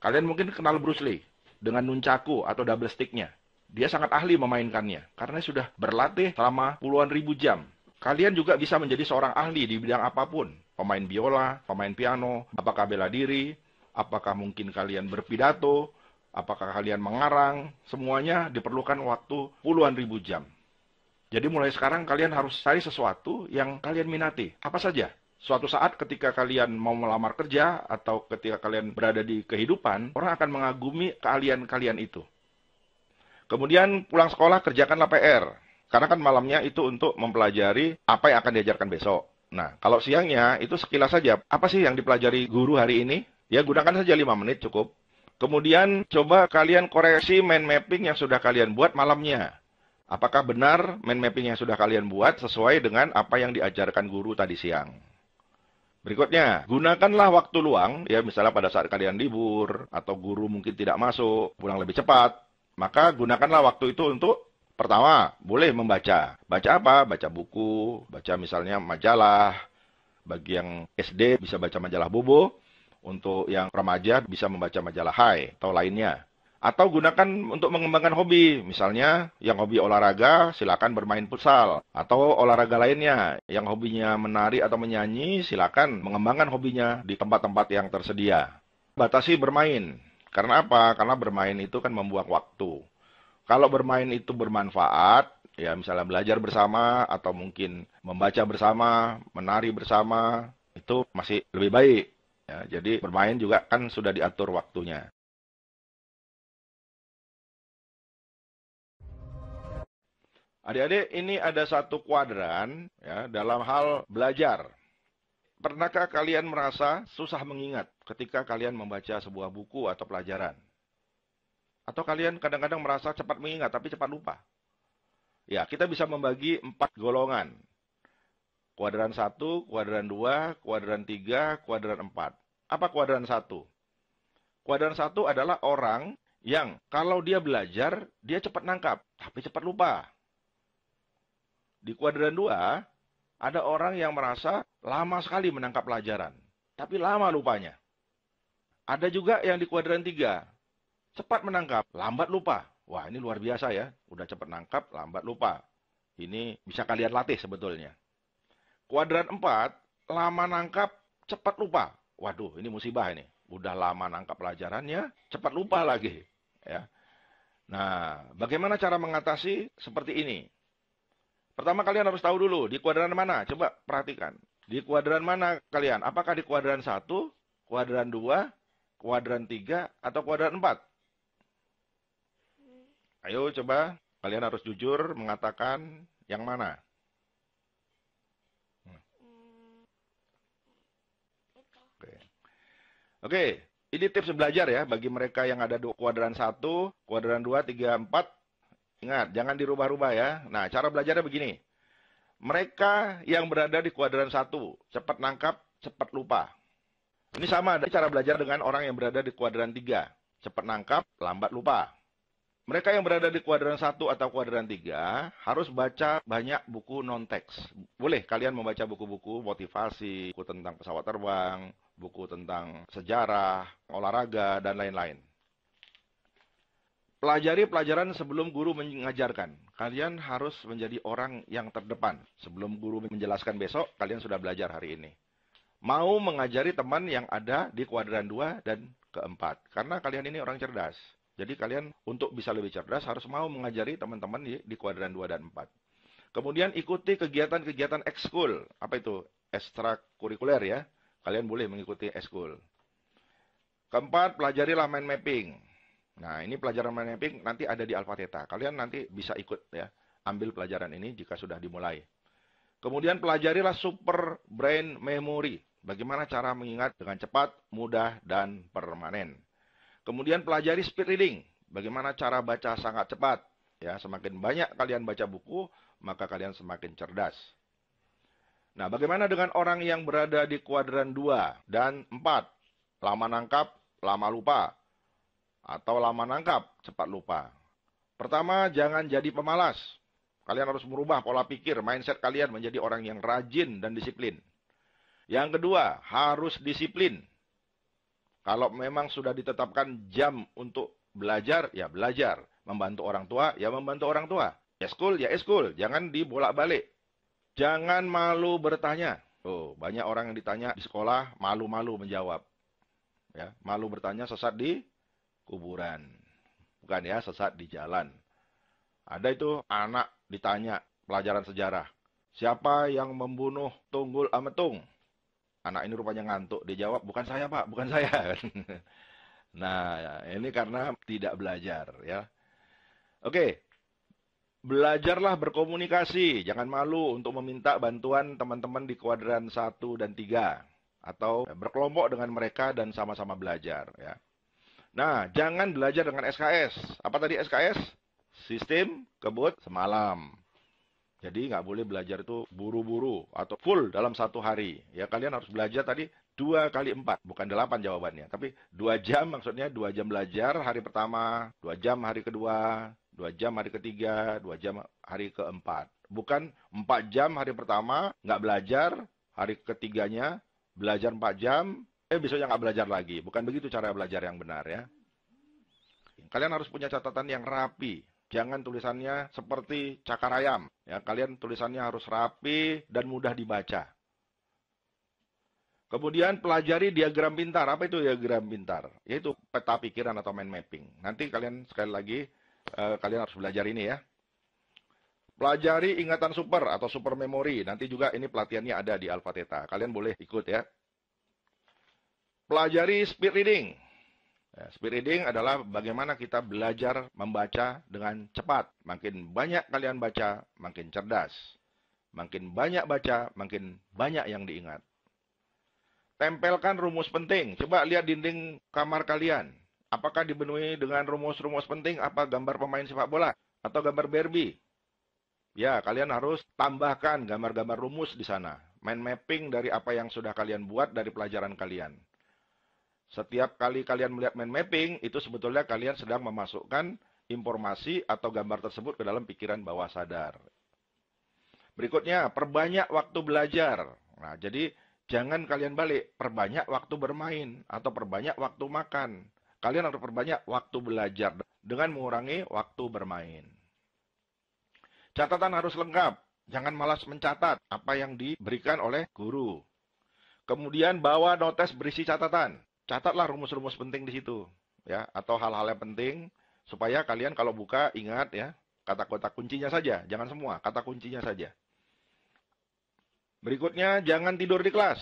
Kalian mungkin kenal Bruce Lee dengan nunchaku atau double sticknya. Dia sangat ahli memainkannya karena sudah berlatih selama puluhan ribu jam. Kalian juga bisa menjadi seorang ahli di bidang apapun. Pemain biola, pemain piano, apakah bela diri, apakah mungkin kalian berpidato, apakah kalian mengarang, semuanya diperlukan waktu puluhan ribu jam. Jadi mulai sekarang kalian harus cari sesuatu yang kalian minati. Apa saja? Suatu saat ketika kalian mau melamar kerja atau ketika kalian berada di kehidupan, orang akan mengagumi keahlian kalian itu. Kemudian pulang sekolah kerjakanlah PR. Karena kan malamnya itu untuk mempelajari apa yang akan diajarkan besok. Nah, kalau siangnya itu sekilas saja. Apa sih yang dipelajari guru hari ini? Ya, gunakan saja 5 menit cukup. Kemudian coba kalian koreksi mind mapping yang sudah kalian buat malamnya. Apakah benar mind mapping yang sudah kalian buat sesuai dengan apa yang diajarkan guru tadi siang? Berikutnya, gunakanlah waktu luang, ya misalnya pada saat kalian libur, atau guru mungkin tidak masuk, pulang lebih cepat. Maka gunakanlah waktu itu untuk, pertama, boleh membaca. Baca apa? Baca buku, baca misalnya majalah. Bagi yang SD bisa baca majalah Bobo. Untuk yang remaja bisa membaca majalah Hai atau lainnya. Atau gunakan untuk mengembangkan hobi. Misalnya, yang hobi olahraga, silakan bermain futsal. Atau olahraga lainnya. Yang hobinya menari atau menyanyi, silakan mengembangkan hobinya di tempat-tempat yang tersedia. Batasi bermain. Karena apa? Karena bermain itu kan membuang waktu. Kalau bermain itu bermanfaat, ya misalnya belajar bersama, atau mungkin membaca bersama, menari bersama, itu masih lebih baik. Ya, jadi bermain juga kan sudah diatur waktunya. Adik-adik, ini ada satu kuadran ya, dalam hal belajar. Pernahkah kalian merasa susah mengingat ketika kalian membaca sebuah buku atau pelajaran? Atau kalian kadang-kadang merasa cepat mengingat tapi cepat lupa? Ya, kita bisa membagi 4 golongan. Kuadran 1, kuadran 2, kuadran 3, kuadran 4. Apa kuadran 1? Kuadran 1 adalah orang yang kalau dia belajar, dia cepat nangkap, tapi cepat lupa. Di kuadran 2, ada orang yang merasa lama sekali menangkap pelajaran, tapi lama lupanya. Ada juga yang di kuadran 3, cepat menangkap, lambat lupa. Wah, ini luar biasa ya. Udah cepat nangkap, lambat lupa. Ini bisa kalian latih sebetulnya. Kuadran 4, lama nangkap, cepat lupa. Waduh, ini musibah ini. Udah lama nangkap pelajarannya, cepat lupa lagi. Ya. Nah, bagaimana cara mengatasi seperti ini? Pertama kalian harus tahu dulu, di kuadran mana? Coba perhatikan. Di kuadran mana kalian? Apakah di kuadran 1, kuadran 2, kuadran 3, atau kuadran 4? Ayo coba, kalian harus jujur mengatakan yang mana. Oke. Oke, ini tips belajar ya bagi mereka yang ada di kuadran 1, kuadran 2, 3, 4. Ingat, jangan dirubah-rubah ya. Nah, cara belajarnya begini. Mereka yang berada di kuadran 1, cepat nangkap, cepat lupa. Ini sama ada cara belajar dengan orang yang berada di kuadran 3, cepat nangkap, lambat lupa. Mereka yang berada di kuadran 1 atau kuadran 3 harus baca banyak buku non-teks. Boleh kalian membaca buku-buku motivasi, buku tentang pesawat terbang, buku tentang sejarah, olahraga, dan lain-lain. Pelajari pelajaran sebelum guru mengajarkan. Kalian harus menjadi orang yang terdepan. Sebelum guru menjelaskan besok, kalian sudah belajar hari ini. Mau mengajari teman yang ada di kuadran 2 dan keempat. Karena kalian ini orang cerdas. Jadi kalian untuk bisa lebih cerdas harus mau mengajari teman-teman di kuadran 2 dan 4. Kemudian ikuti kegiatan-kegiatan ekskul. Apa itu? Ekstrakurikuler ya. Kalian boleh mengikuti ekskul. Keempat, pelajarilah mind mapping. Nah, ini pelajaran mind mapping nanti ada di Alpha Theta. Kalian nanti bisa ikut ya, ambil pelajaran ini jika sudah dimulai. Kemudian pelajarilah super brain memory. Bagaimana cara mengingat dengan cepat, mudah, dan permanen. Kemudian pelajari speed reading. Bagaimana cara baca sangat cepat. Ya, semakin banyak kalian baca buku, maka kalian semakin cerdas. Nah, bagaimana dengan orang yang berada di kuadran 2 dan 4? Lama nangkap, lama lupa. Atau lama nangkap, cepat lupa. Pertama, jangan jadi pemalas. Kalian harus merubah pola pikir, mindset kalian menjadi orang yang rajin dan disiplin. Yang kedua, harus disiplin. Kalau memang sudah ditetapkan jam untuk belajar, ya belajar. Membantu orang tua, ya membantu orang tua. Eskul, ya eskul. Jangan dibolak-balik. Jangan malu bertanya. Oh, banyak orang yang ditanya di sekolah, malu-malu menjawab. Ya, malu bertanya sesat di kuburan. Bukan ya, sesat di jalan. Ada itu anak ditanya pelajaran sejarah. Siapa yang membunuh Tunggul Ametung? Anak ini rupanya ngantuk. Dia jawab, bukan saya Pak, bukan saya. Nah, ini karena tidak belajar ya. Oke, belajarlah berkomunikasi. Jangan malu untuk meminta bantuan teman-teman di kuadran 1 dan 3. Atau berkelompok dengan mereka dan sama-sama belajar ya. Nah, jangan belajar dengan SKS. Apa tadi SKS? Sistem kebut semalam. Jadi nggak boleh belajar itu buru-buru atau full dalam satu hari. Ya kalian harus belajar tadi 2 kali 4. Bukan 8 jawabannya. Tapi 2 jam maksudnya 2 jam belajar hari pertama, 2 jam hari kedua, 2 jam hari ketiga, 2 jam hari keempat. Bukan 4 jam hari pertama nggak belajar, hari ketiganya belajar 4 jam, besoknya nggak belajar lagi. Bukan begitu cara belajar yang benar ya. Kalian harus punya catatan yang rapi. Jangan tulisannya seperti cakar ayam. Ya, kalian tulisannya harus rapi dan mudah dibaca. Kemudian pelajari diagram pintar. Apa itu diagram pintar? Yaitu peta pikiran atau mind mapping. Nanti kalian sekali lagi, kalian harus belajar ini ya. Pelajari ingatan super atau super memory. Nanti juga ini pelatihannya ada di Alpha Theta. Kalian boleh ikut ya. Pelajari speed reading. Ya, speed reading adalah bagaimana kita belajar membaca dengan cepat. Makin banyak kalian baca, makin cerdas. Makin banyak baca, makin banyak yang diingat. Tempelkan rumus penting. Coba lihat dinding kamar kalian. Apakah dipenuhi dengan rumus-rumus penting? Apa gambar pemain sepak bola? Atau gambar Barbie? Ya, kalian harus tambahkan gambar-gambar rumus di sana. Mind mapping dari apa yang sudah kalian buat dari pelajaran kalian. Setiap kali kalian melihat mind mapping, itu sebetulnya kalian sedang memasukkan informasi atau gambar tersebut ke dalam pikiran bawah sadar. Berikutnya, perbanyak waktu belajar. Nah, jadi jangan kalian balik, perbanyak waktu bermain atau perbanyak waktu makan. Kalian harus perbanyak waktu belajar dengan mengurangi waktu bermain. Catatan harus lengkap. Jangan malas mencatat apa yang diberikan oleh guru. Kemudian bawa notes berisi catatan. Catatlah rumus-rumus penting di situ, ya, atau hal-hal yang penting supaya kalian kalau buka ingat ya, kata-kata kuncinya saja, jangan semua, kata kuncinya saja. Berikutnya, jangan tidur di kelas.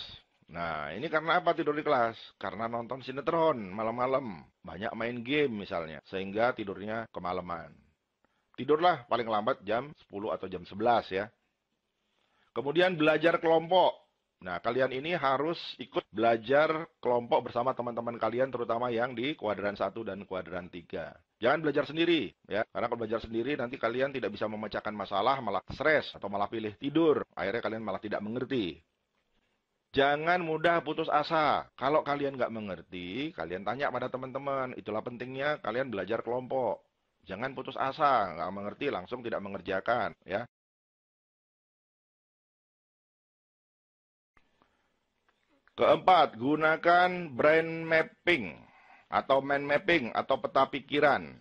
Nah, ini karena apa tidur di kelas? Karena nonton sinetron malam-malam, banyak main game misalnya, sehingga tidurnya kemalaman. Tidurlah paling lambat jam 10 atau jam 11 ya. Kemudian belajar kelompok. Nah, kalian ini harus ikut belajar kelompok bersama teman-teman kalian, terutama yang di kuadran 1 dan kuadran 3. Jangan belajar sendiri, ya. Karena kalau belajar sendiri, nanti kalian tidak bisa memecahkan masalah, malah stres, atau malah pilih tidur. Akhirnya kalian malah tidak mengerti. Jangan mudah putus asa. Kalau kalian nggak mengerti, kalian tanya pada teman-teman. Itulah pentingnya kalian belajar kelompok. Jangan putus asa, nggak mengerti langsung tidak mengerjakan, ya. Keempat, gunakan brain mapping atau mind mapping atau peta pikiran.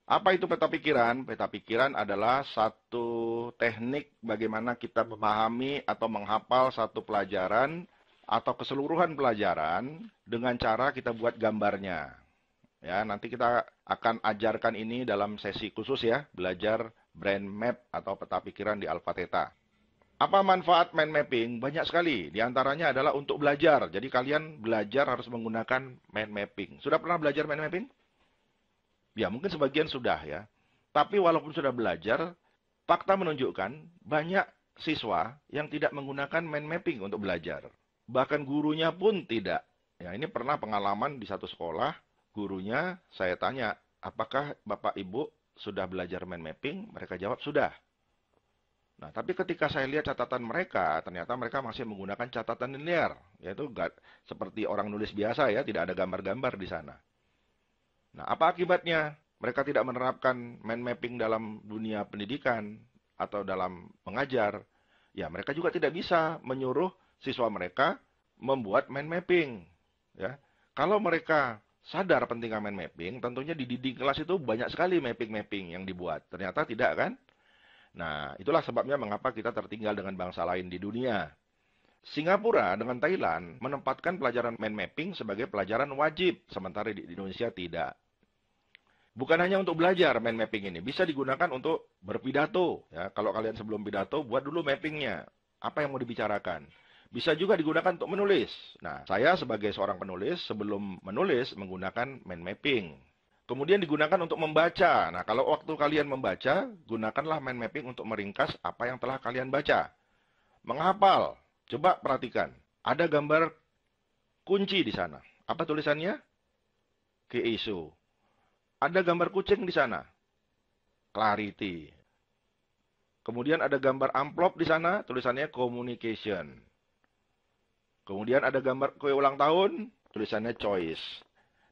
Apa itu peta pikiran? Peta pikiran adalah satu teknik bagaimana kita memahami atau menghafal satu pelajaran atau keseluruhan pelajaran dengan cara kita buat gambarnya. Ya, nanti kita akan ajarkan ini dalam sesi khusus ya, belajar brain map atau peta pikiran di Alpha Theta. Apa manfaat mind mapping? Banyak sekali. Di antaranya adalah untuk belajar. Jadi kalian belajar harus menggunakan mind mapping. Sudah pernah belajar mind mapping? Ya, mungkin sebagian sudah ya. Tapi walaupun sudah belajar, fakta menunjukkan banyak siswa yang tidak menggunakan mind mapping untuk belajar. Bahkan gurunya pun tidak. Ya, ini pernah pengalaman di satu sekolah, gurunya saya tanya, apakah Bapak Ibu sudah belajar mind mapping? Mereka jawab, sudah. Nah, tapi ketika saya lihat catatan mereka, ternyata mereka masih menggunakan catatan linear, yaitu seperti orang nulis biasa ya, tidak ada gambar-gambar di sana. Nah, apa akibatnya? Mereka tidak menerapkan mind mapping dalam dunia pendidikan atau dalam mengajar. Ya, mereka juga tidak bisa menyuruh siswa mereka membuat mind mapping. Ya, kalau mereka sadar pentingnya mind mapping, tentunya di dinding kelas itu banyak sekali mapping-mapping yang dibuat. Ternyata tidak kan? Nah, itulah sebabnya mengapa kita tertinggal dengan bangsa lain di dunia. Singapura dengan Thailand menempatkan pelajaran mind mapping sebagai pelajaran wajib, sementara di Indonesia tidak. Bukan hanya untuk belajar mind mapping ini, bisa digunakan untuk berpidato. Ya, kalau kalian sebelum pidato, buat dulu mappingnya. Apa yang mau dibicarakan. Bisa juga digunakan untuk menulis. Nah, saya sebagai seorang penulis, sebelum menulis menggunakan mind mapping. Kemudian digunakan untuk membaca. Nah, kalau waktu kalian membaca, gunakanlah mind mapping untuk meringkas apa yang telah kalian baca. Menghafal. Coba perhatikan. Ada gambar kunci di sana. Apa tulisannya? Keisu. Ada gambar kucing di sana. Clarity. Kemudian ada gambar amplop di sana. Tulisannya communication. Kemudian ada gambar kue ulang tahun. Tulisannya choice.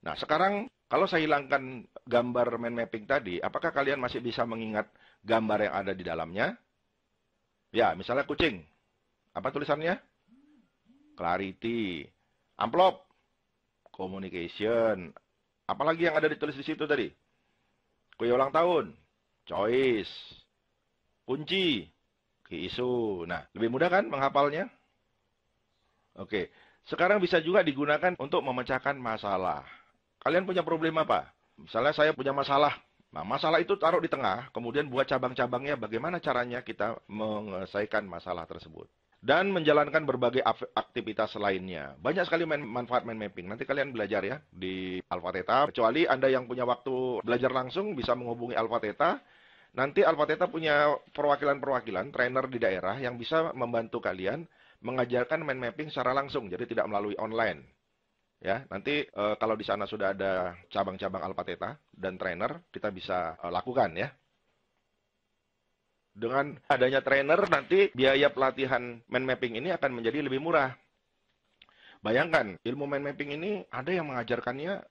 Nah, sekarang kalau saya hilangkan gambar mind mapping tadi, apakah kalian masih bisa mengingat gambar yang ada di dalamnya? Ya, misalnya kucing. Apa tulisannya? Clarity. Amplop. Communication. Apalagi yang ada ditulis di situ tadi? Kue ulang tahun. Choice. Kunci. Key issue. Nah, lebih mudah kan menghafalnya? Oke. Sekarang bisa juga digunakan untuk memecahkan masalah. Kalian punya problem apa? Misalnya saya punya masalah. Nah, masalah itu taruh di tengah, kemudian buat cabang-cabangnya bagaimana caranya kita menyelesaikan masalah tersebut. Dan menjalankan berbagai aktivitas lainnya. Banyak sekali manfaat mind mapping. Nanti kalian belajar ya di Alpha Theta. Kecuali Anda yang punya waktu belajar langsung bisa menghubungi Alpha Theta. Nanti Alpha Theta punya perwakilan-perwakilan, trainer di daerah yang bisa membantu kalian mengajarkan mind mapping secara langsung. Jadi tidak melalui online. Ya, nanti kalau di sana sudah ada cabang-cabang Alpha Theta dan trainer, kita bisa lakukan ya. Dengan adanya trainer, nanti biaya pelatihan mind mapping ini akan menjadi lebih murah. Bayangkan, ilmu mind mapping ini ada yang mengajarkannya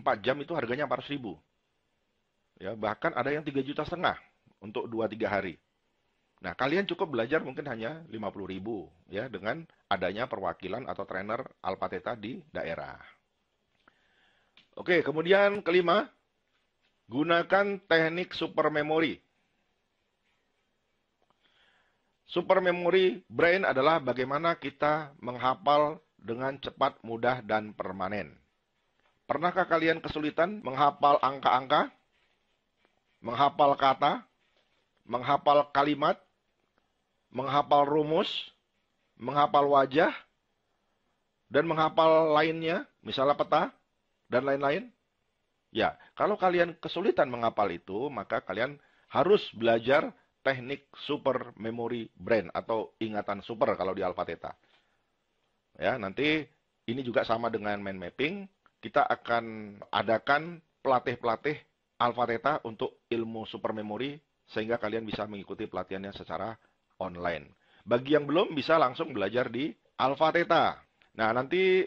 4 jam itu harganya 400.000. Ya, bahkan ada yang 3,5 juta untuk 2-3 hari. Nah, kalian cukup belajar mungkin hanya 50.000 ya dengan adanya perwakilan atau trainer Alpha Theta di daerah. Oke, kemudian kelima, gunakan teknik super memory. Super memory brain adalah bagaimana kita menghafal dengan cepat, mudah, dan permanen. Pernahkah kalian kesulitan menghafal angka-angka, menghafal kata, menghafal kalimat, menghafal rumus, menghafal wajah, dan menghafal lainnya, misalnya peta, dan lain-lain? Ya, kalau kalian kesulitan menghafal itu, maka kalian harus belajar teknik super memory brain atau ingatan super kalau di Alpha Theta. Ya, nanti ini juga sama dengan mind mapping. Kita akan adakan pelatih-pelatih Alpha Theta untuk ilmu super memory sehingga kalian bisa mengikuti pelatihannya secara online. Bagi yang belum bisa langsung belajar di Alpha Theta. Nah, nanti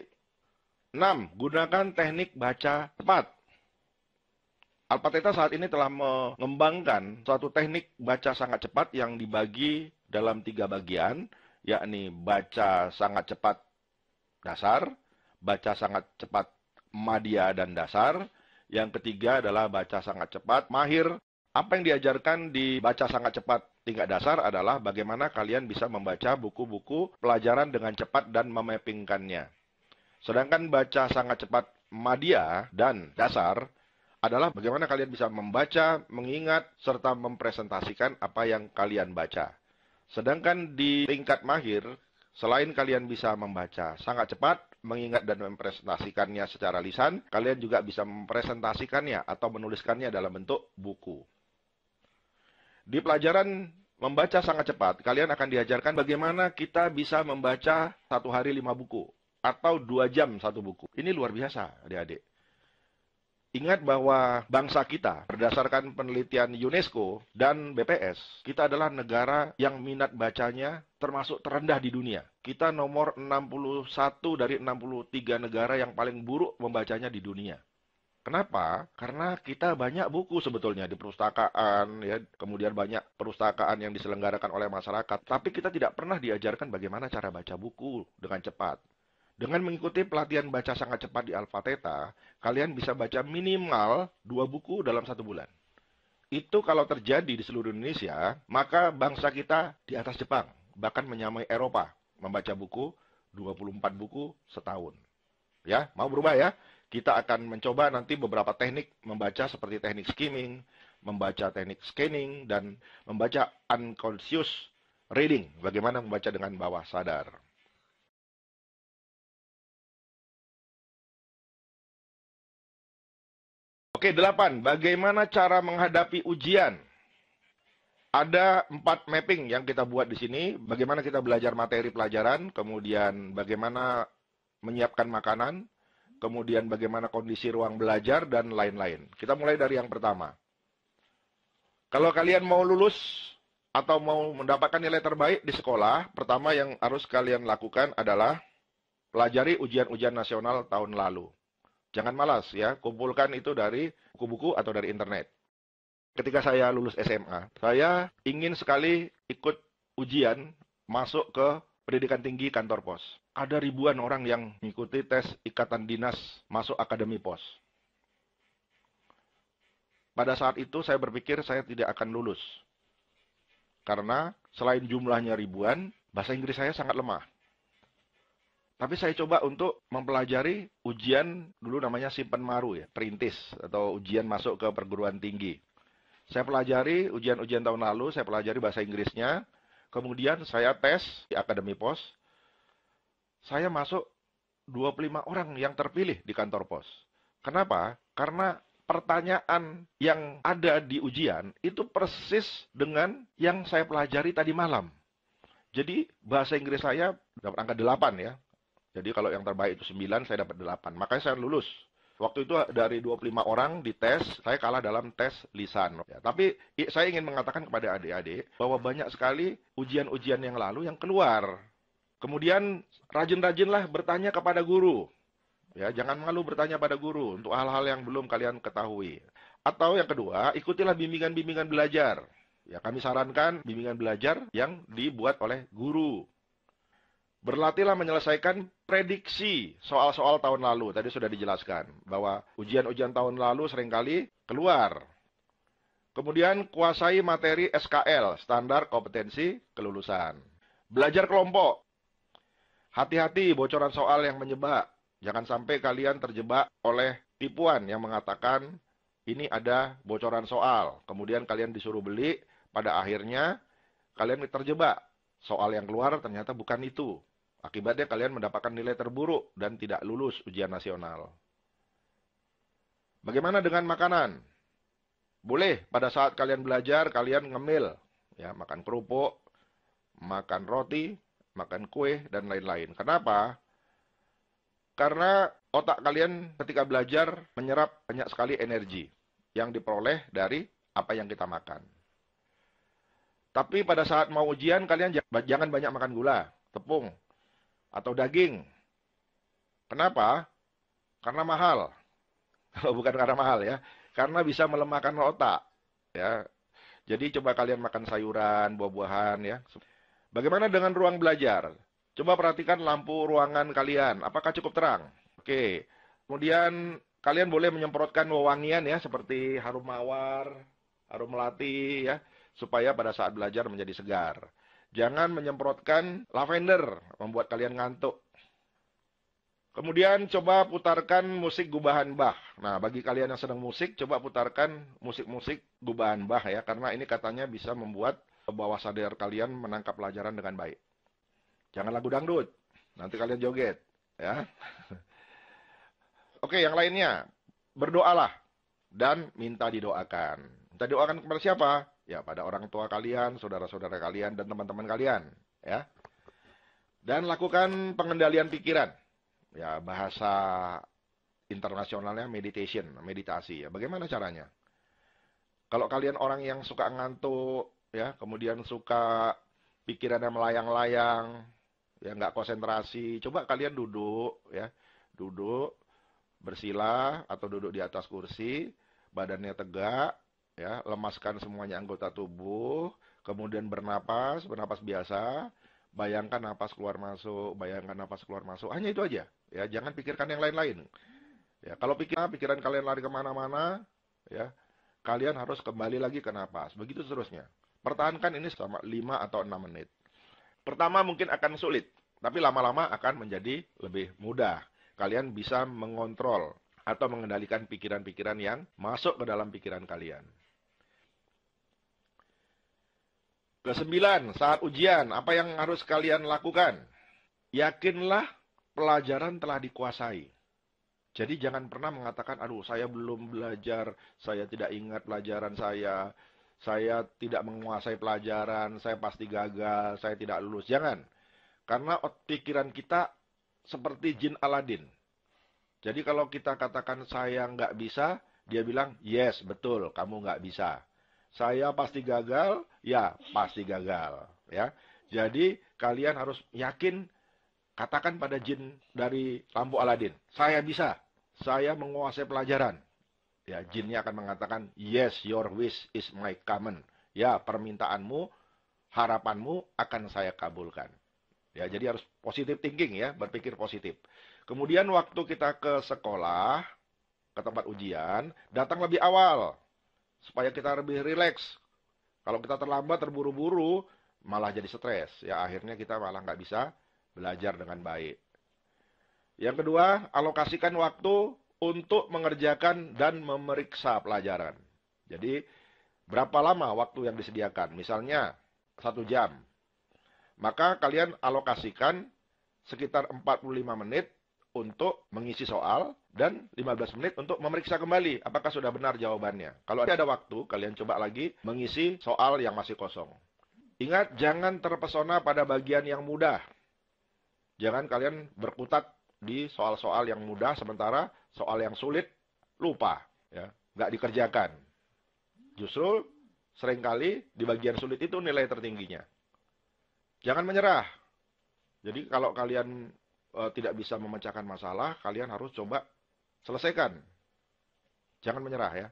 6. Gunakan teknik baca cepat. Alpha Theta saat ini telah mengembangkan suatu teknik baca sangat cepat yang dibagi dalam 3 bagian, yakni baca sangat cepat dasar, baca sangat cepat madya dan dasar. Yang ketiga adalah baca sangat cepat mahir. Apa yang diajarkan di baca sangat cepat tingkat dasar adalah bagaimana kalian bisa membaca buku-buku pelajaran dengan cepat dan memappingkannya. Sedangkan baca sangat cepat madya dan dasar adalah bagaimana kalian bisa membaca, mengingat, serta mempresentasikan apa yang kalian baca. Sedangkan di tingkat mahir, selain kalian bisa membaca sangat cepat, mengingat dan mempresentasikannya secara lisan, kalian juga bisa mempresentasikannya atau menuliskannya dalam bentuk buku. Di pelajaran membaca sangat cepat, kalian akan diajarkan bagaimana kita bisa membaca 1 hari 5 buku. Atau 2 jam 1 buku. Ini luar biasa, adik-adik. Ingat bahwa bangsa kita, berdasarkan penelitian UNESCO dan BPS, kita adalah negara yang minat bacanya termasuk terendah di dunia. Kita nomor 61 dari 63 negara yang paling buruk membacanya di dunia. Kenapa? Karena kita banyak buku sebetulnya di perpustakaan, ya, kemudian banyak perpustakaan yang diselenggarakan oleh masyarakat. Tapi kita tidak pernah diajarkan bagaimana cara baca buku dengan cepat. Dengan mengikuti pelatihan baca sangat cepat di Alpha Theta, kalian bisa baca minimal 2 buku dalam 1 bulan. Itu kalau terjadi di seluruh Indonesia, maka bangsa kita di atas Jepang, bahkan menyamai Eropa, membaca buku 24 buku setahun. Ya, mau berubah ya? Kita akan mencoba nanti beberapa teknik membaca seperti teknik skimming, membaca teknik scanning, dan membaca unconscious reading, bagaimana membaca dengan bawah sadar. Oke, 8. Bagaimana cara menghadapi ujian? Ada 4 mapping yang kita buat di sini. Bagaimana kita belajar materi pelajaran, kemudian bagaimana menyiapkan makanan, kemudian bagaimana kondisi ruang belajar, dan lain-lain. Kita mulai dari yang pertama. Kalau kalian mau lulus atau mau mendapatkan nilai terbaik di sekolah, pertama yang harus kalian lakukan adalah pelajari ujian-ujian nasional tahun lalu. Jangan malas ya, kumpulkan itu dari buku-buku atau dari internet. Ketika saya lulus SMA, saya ingin sekali ikut ujian masuk ke pendidikan tinggi kantor pos. Ada ribuan orang yang mengikuti tes ikatan dinas masuk akademi pos. Pada saat itu saya berpikir saya tidak akan lulus. Karena selain jumlahnya ribuan, bahasa Inggris saya sangat lemah. Tapi saya coba untuk mempelajari ujian, dulu namanya Simpen Maru ya, perintis, atau ujian masuk ke perguruan tinggi. Saya pelajari ujian-ujian tahun lalu, saya pelajari bahasa Inggrisnya, kemudian saya tes di Akademi Pos. Saya masuk 25 orang yang terpilih di kantor pos. Kenapa? Karena pertanyaan yang ada di ujian itu persis dengan yang saya pelajari tadi malam. Jadi bahasa Inggris saya dapat angka 8 ya. Jadi kalau yang terbaik itu 9, saya dapat 8. Makanya saya lulus. Waktu itu dari 25 orang dites, saya kalah dalam tes lisan. Ya, tapi saya ingin mengatakan kepada adik-adik bahwa banyak sekali ujian-ujian yang lalu yang keluar. Kemudian rajin-rajinlah bertanya kepada guru. Ya, jangan malu bertanya pada guru untuk hal-hal yang belum kalian ketahui. Atau yang kedua, ikutilah bimbingan-bimbingan belajar. Ya, kami sarankan bimbingan belajar yang dibuat oleh guru. Berlatihlah menyelesaikan prediksi soal-soal tahun lalu. Tadi sudah dijelaskan bahwa ujian-ujian tahun lalu seringkali keluar. Kemudian kuasai materi SKL, standar kompetensi kelulusan. Belajar kelompok. Hati-hati bocoran soal yang menjebak. Jangan sampai kalian terjebak oleh tipuan yang mengatakan ini ada bocoran soal. Kemudian kalian disuruh beli, pada akhirnya kalian terjebak. Soal yang keluar ternyata bukan itu. Akibatnya kalian mendapatkan nilai terburuk dan tidak lulus ujian nasional. Bagaimana dengan makanan? Boleh pada saat kalian belajar, kalian ngemil. Ya, makan kerupuk, makan roti, makan kue, dan lain-lain. Kenapa? Karena otak kalian ketika belajar menyerap banyak sekali energi yang diperoleh dari apa yang kita makan. Tapi pada saat mau ujian, kalian jangan banyak makan gula, tepung, atau daging. Kenapa? Karena mahal. Bukan karena mahal ya. Karena bisa melemahkan otak. Ya. Jadi coba kalian makan sayuran, buah-buahan ya. Bagaimana dengan ruang belajar? Coba perhatikan lampu ruangan kalian. Apakah cukup terang? Oke. Kemudian kalian boleh menyemprotkan wewangian ya, seperti harum mawar, harum melati ya, supaya pada saat belajar menjadi segar. Jangan menyemprotkan lavender, membuat kalian ngantuk. Kemudian coba putarkan musik gubahan Bach. Nah, bagi kalian yang sedang musik, coba putarkan musik-musik gubahan Bach ya, karena ini katanya bisa membuat bawah sadar kalian menangkap pelajaran dengan baik. Jangan lagu dangdut, nanti kalian joget ya. Oke, yang lainnya, berdoalah dan minta didoakan. Minta doakan kepada siapa? Ya, pada orang tua kalian, saudara-saudara kalian, dan teman-teman kalian ya. Dan lakukan pengendalian pikiran. Ya, bahasa internasionalnya meditation, meditasi ya. Bagaimana caranya? Kalau kalian orang yang suka ngantuk, ya, kemudian suka pikirannya melayang-layang, ya nggak konsentrasi, coba kalian duduk, ya, duduk bersila atau duduk di atas kursi, badannya tegak, ya, lemaskan semuanya anggota tubuh, kemudian bernapas, bernapas biasa. Bayangkan napas keluar masuk, bayangkan napas keluar masuk. Hanya itu aja. Ya, jangan pikirkan yang lain-lain. Ya, kalau pikiran kalian lari kemana-mana, ya, kalian harus kembali lagi ke napas. Begitu seterusnya. Pertahankan ini selama 5 atau 6 menit. Pertama mungkin akan sulit, tapi lama-lama akan menjadi lebih mudah. Kalian bisa mengontrol atau mengendalikan pikiran-pikiran yang masuk ke dalam pikiran kalian. Kesembilan, saat ujian, apa yang harus kalian lakukan? Yakinlah pelajaran telah dikuasai. Jadi jangan pernah mengatakan, aduh saya belum belajar, saya tidak ingat pelajaran saya tidak menguasai pelajaran, saya pasti gagal, saya tidak lulus. Jangan. Karena pikiran kita seperti jin Aladin. Jadi kalau kita katakan saya nggak bisa, dia bilang, yes, betul, kamu nggak bisa. Saya pasti gagal, ya pasti gagal. Ya, jadi kalian harus yakin, katakan pada jin dari lampu Aladin, saya bisa, saya menguasai pelajaran. Ya, jinnya akan mengatakan, yes, your wish is my command. Ya, permintaanmu, harapanmu akan saya kabulkan. Ya, jadi harus positive thinking ya, berpikir positif. Kemudian waktu kita ke sekolah, ke tempat ujian, datang lebih awal. Supaya kita lebih rileks. Kalau kita terlambat, terburu-buru, malah jadi stres. Ya, akhirnya kita malah nggak bisa belajar dengan baik. Yang kedua, alokasikan waktu untuk mengerjakan dan memeriksa pelajaran. Jadi, berapa lama waktu yang disediakan? Misalnya, 1 jam. Maka kalian alokasikan sekitar 45 menit untuk mengisi soal dan 15 menit untuk memeriksa kembali apakah sudah benar jawabannya. Kalau ada waktu, kalian coba lagi mengisi soal yang masih kosong. Ingat, jangan terpesona pada bagian yang mudah. Jangan kalian berkutat di soal-soal yang mudah, sementara soal yang sulit lupa, ya, nggak dikerjakan. Justru seringkali di bagian sulit itu nilai tertingginya. Jangan menyerah. Jadi kalau kalian tidak bisa memecahkan masalah, kalian harus coba selesaikan. Jangan menyerah ya.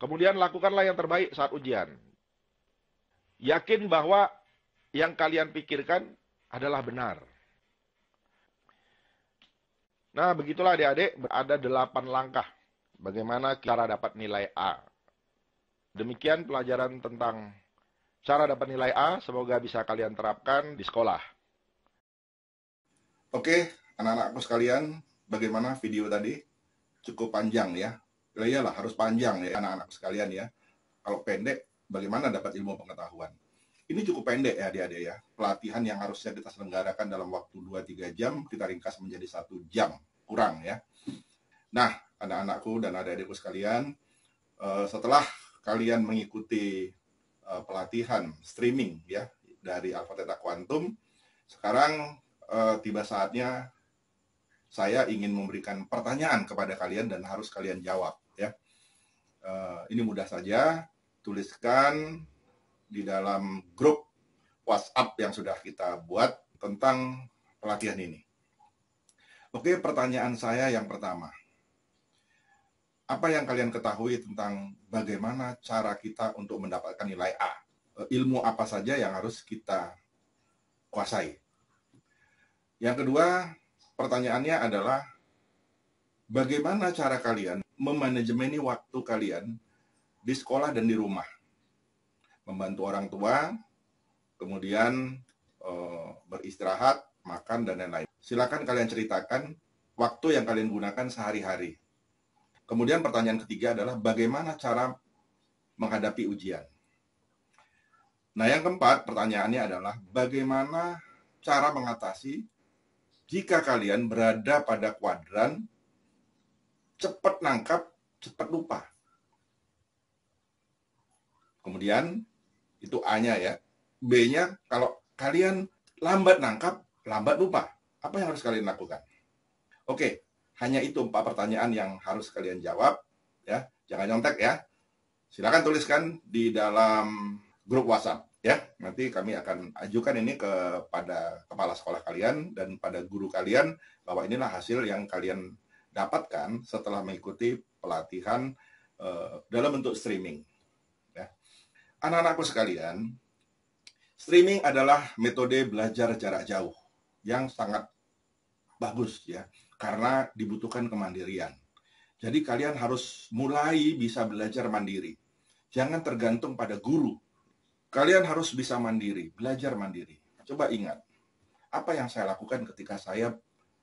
Kemudian lakukanlah yang terbaik saat ujian. Yakin bahwa yang kalian pikirkan adalah benar. Nah, begitulah adik-adik, ada 8 langkah bagaimana cara dapat nilai A. Demikian pelajaran tentang cara dapat nilai A, semoga bisa kalian terapkan di sekolah. Oke, anak-anakku sekalian, bagaimana video tadi? Cukup panjang ya. Ya iyalah, harus panjang ya anak-anak sekalian ya. Kalau pendek, bagaimana dapat ilmu pengetahuan? Ini cukup pendek ya adik-adik ya. Pelatihan yang harusnya kita selenggarakan dalam waktu 2-3 jam, kita ringkas menjadi 1 jam. Kurang ya. Nah, anak-anakku dan adik-adikku sekalian, setelah kalian mengikuti pelatihan streaming ya dari Alpha Theta Quantum. Sekarang tiba saatnya saya ingin memberikan pertanyaan kepada kalian dan harus kalian jawab ya. Ini mudah saja, tuliskan di dalam grup WhatsApp yang sudah kita buat tentang pelatihan ini. Oke, pertanyaan saya yang pertama. Apa yang kalian ketahui tentang bagaimana cara kita untuk mendapatkan nilai A? Ilmu apa saja yang harus kita kuasai? Yang kedua, pertanyaannya adalah bagaimana cara kalian memanajemeni waktu kalian di sekolah dan di rumah? Membantu orang tua, kemudian beristirahat, makan, dan lain-lain. Silakan kalian ceritakan waktu yang kalian gunakan sehari-hari. Kemudian pertanyaan ketiga adalah bagaimana cara menghadapi ujian. Nah, yang keempat pertanyaannya adalah bagaimana cara mengatasi jika kalian berada pada kuadran cepat nangkap, cepat lupa. Kemudian itu A-nya ya. B-nya kalau kalian lambat nangkap, lambat lupa. Apa yang harus kalian lakukan? Oke. Hanya itu 4 pertanyaan yang harus kalian jawab, ya. Jangan nyontek ya. Silakan tuliskan di dalam grup WhatsApp, ya. Nanti kami akan ajukan ini kepada kepala sekolah kalian dan pada guru kalian bahwa inilah hasil yang kalian dapatkan setelah mengikuti pelatihan dalam bentuk streaming. Ya. Anak-anakku sekalian, streaming adalah metode belajar jarak jauh yang sangat bagus ya. Karena dibutuhkan kemandirian. Jadi kalian harus mulai bisa belajar mandiri. Jangan tergantung pada guru. Kalian harus bisa mandiri, belajar mandiri. Coba ingat, apa yang saya lakukan ketika saya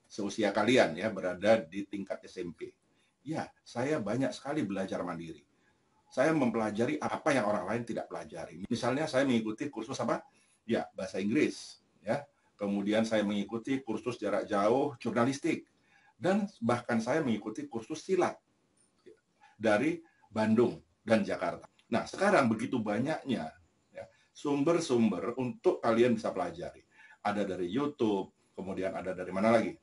seusia kalian ya berada di tingkat SMP. Ya, saya banyak sekali belajar mandiri. Saya mempelajari apa yang orang lain tidak pelajari. Misalnya saya mengikuti kursus apa? Ya, bahasa Inggris. Ya, kemudian saya mengikuti kursus jarak jauh jurnalistik. Dan bahkan saya mengikuti kursus silat dari Bandung dan Jakarta. Nah, sekarang begitu banyaknya ya, sumber-sumber untuk kalian bisa pelajari. Ada dari YouTube, kemudian ada dari mana lagi?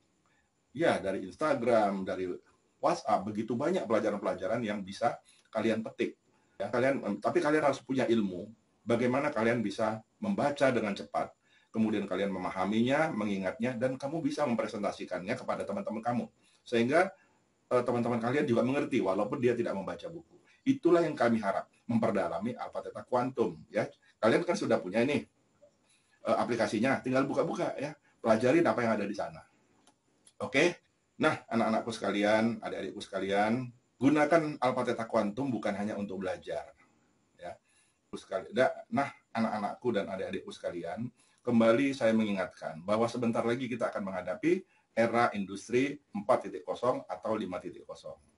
Ya, dari Instagram, dari WhatsApp, begitu banyak pelajaran-pelajaran yang bisa kalian petik. Ya, tapi kalian harus punya ilmu, bagaimana kalian bisa membaca dengan cepat, kemudian kalian memahaminya, mengingatnya, dan kamu bisa mempresentasikannya kepada teman-teman kamu. Sehingga teman-teman kalian juga mengerti, walaupun dia tidak membaca buku. Itulah yang kami harap, memperdalami Alpha Theta Quantum. Ya. Kalian kan sudah punya ini aplikasinya, tinggal buka-buka ya, pelajarin apa yang ada di sana. Oke? Nah, anak-anakku sekalian, adik-adikku sekalian, gunakan Alpha Theta Quantum bukan hanya untuk belajar. Ya. Nah, anak-anakku dan adik-adikku sekalian, kembali saya mengingatkan bahwa sebentar lagi kita akan menghadapi era industri 4.0 atau 5.0.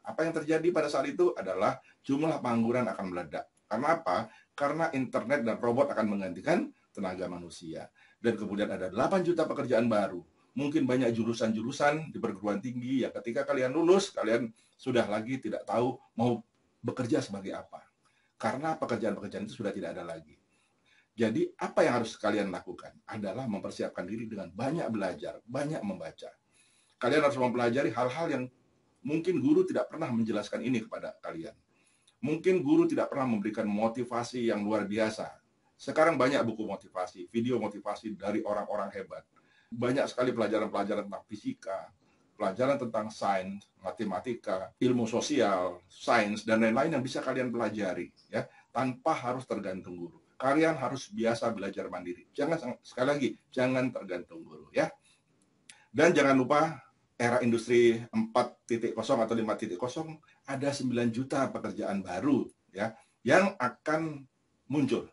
Apa yang terjadi pada saat itu adalah jumlah pengangguran akan meledak. Karena apa? Karena internet dan robot akan menggantikan tenaga manusia. Dan kemudian ada 8 juta pekerjaan baru. Mungkin banyak jurusan-jurusan di perguruan tinggi yang ketika kalian lulus, kalian sudah lagi tidak tahu mau bekerja sebagai apa. Karena pekerjaan-pekerjaan itu sudah tidak ada lagi. Jadi apa yang harus kalian lakukan adalah mempersiapkan diri dengan banyak belajar, banyak membaca. Kalian harus mempelajari hal-hal yang mungkin guru tidak pernah menjelaskan ini kepada kalian. Mungkin guru tidak pernah memberikan motivasi yang luar biasa. Sekarang banyak buku motivasi, video motivasi dari orang-orang hebat. Banyak sekali pelajaran-pelajaran tentang fisika, pelajaran tentang sains, matematika, ilmu sosial, sains, dan lain-lain yang bisa kalian pelajari ya, tanpa harus tergantung guru. Kalian harus biasa belajar mandiri. Jangan, sekali lagi, jangan tergantung guru ya. Dan jangan lupa era industri 4.0 atau 5.0 ada 9 juta pekerjaan baru ya yang akan muncul.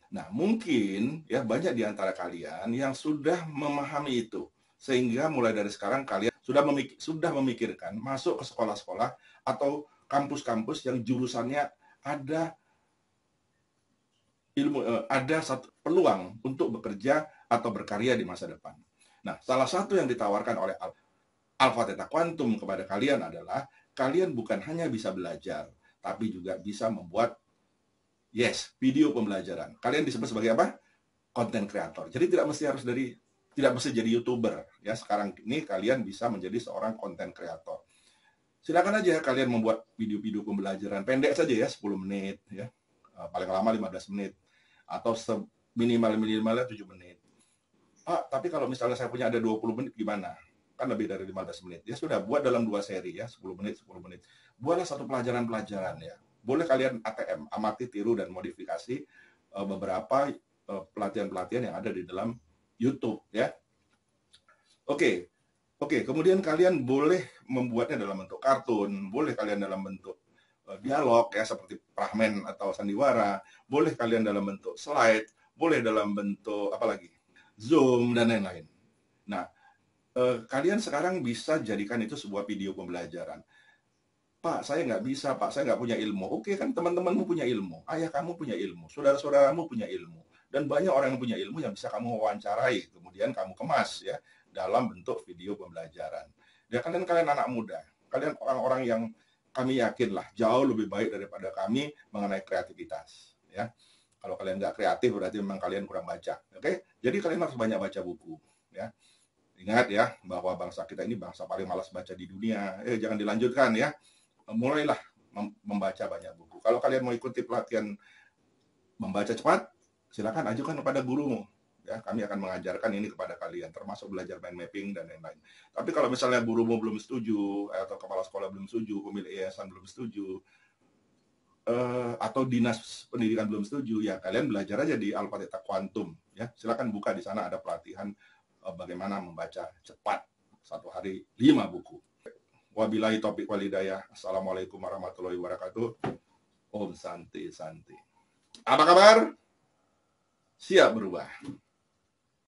Nah, mungkin ya banyak di antara kalian yang sudah memahami itu. Sehingga mulai dari sekarang kalian sudah memikirkan masuk ke sekolah-sekolah atau kampus-kampus yang jurusannya ada ada satu peluang untuk bekerja atau berkarya di masa depan. Nah, salah satu yang ditawarkan oleh Alpha Theta Quantum kepada kalian adalah kalian bukan hanya bisa belajar, tapi juga bisa membuat Yes, video pembelajaran. Kalian disebut sebagai apa? Content creator. Jadi tidak mesti jadi YouTuber ya. Sekarang ini kalian bisa menjadi seorang content creator. Silakan aja kalian membuat video-video pembelajaran pendek saja ya, 10 menit ya. Paling lama 15 menit atau minimalnya 7 menit. Pak, tapi kalau misalnya saya punya ada 20 menit gimana? Kan lebih dari 15 menit. Ya sudah, buat dalam 2 seri ya, 10 menit, 10 menit. Buatlah satu pelajaran-pelajaran ya. Boleh kalian ATM, amati, tiru, dan modifikasi beberapa pelatihan-pelatihan yang ada di dalam YouTube ya. Oke, kemudian kalian boleh membuatnya dalam bentuk kartun, boleh kalian dalam bentuk dialog ya seperti Prahmen atau Sandiwara, boleh kalian dalam bentuk slide, boleh dalam bentuk apa lagi? Zoom dan lain-lain. Nah, kalian sekarang bisa jadikan itu sebuah video pembelajaran. Pak, saya nggak bisa, Pak, saya nggak punya ilmu. Oke, kan teman-temanmu punya ilmu, ayah kamu punya ilmu, saudara-saudaramu punya ilmu, dan banyak orang yang punya ilmu yang bisa kamu wawancarai, kemudian kamu kemas ya dalam bentuk video pembelajaran. Ya, kalian anak muda, kalian orang-orang yang kami yakinlah jauh lebih baik daripada kami mengenai kreativitas. Ya, kalau kalian nggak kreatif berarti memang kalian kurang baca. Oke, jadi kalian harus banyak baca buku. Ya, ingat ya bahwa bangsa kita ini bangsa paling malas baca di dunia. Jangan dilanjutkan ya. Mulailah membaca banyak buku. Kalau kalian mau ikuti pelatihan membaca cepat, silakan ajukan kepada gurumu. Ya, kami akan mengajarkan ini kepada kalian, termasuk belajar mind mapping dan lain-lain. Tapi kalau misalnya gurumu belum setuju, atau kepala sekolah belum setuju, pemilik yayasan belum setuju, atau dinas pendidikan belum setuju, ya kalian belajar aja di Alpha-Theta Quantum. Ya, silakan buka di sana ada pelatihan bagaimana membaca cepat. Satu hari 5 buku. Wabillahi taufiq wal hidayah. Assalamualaikum warahmatullahi wabarakatuh. Om Santi Santi. Apa kabar? Siap berubah.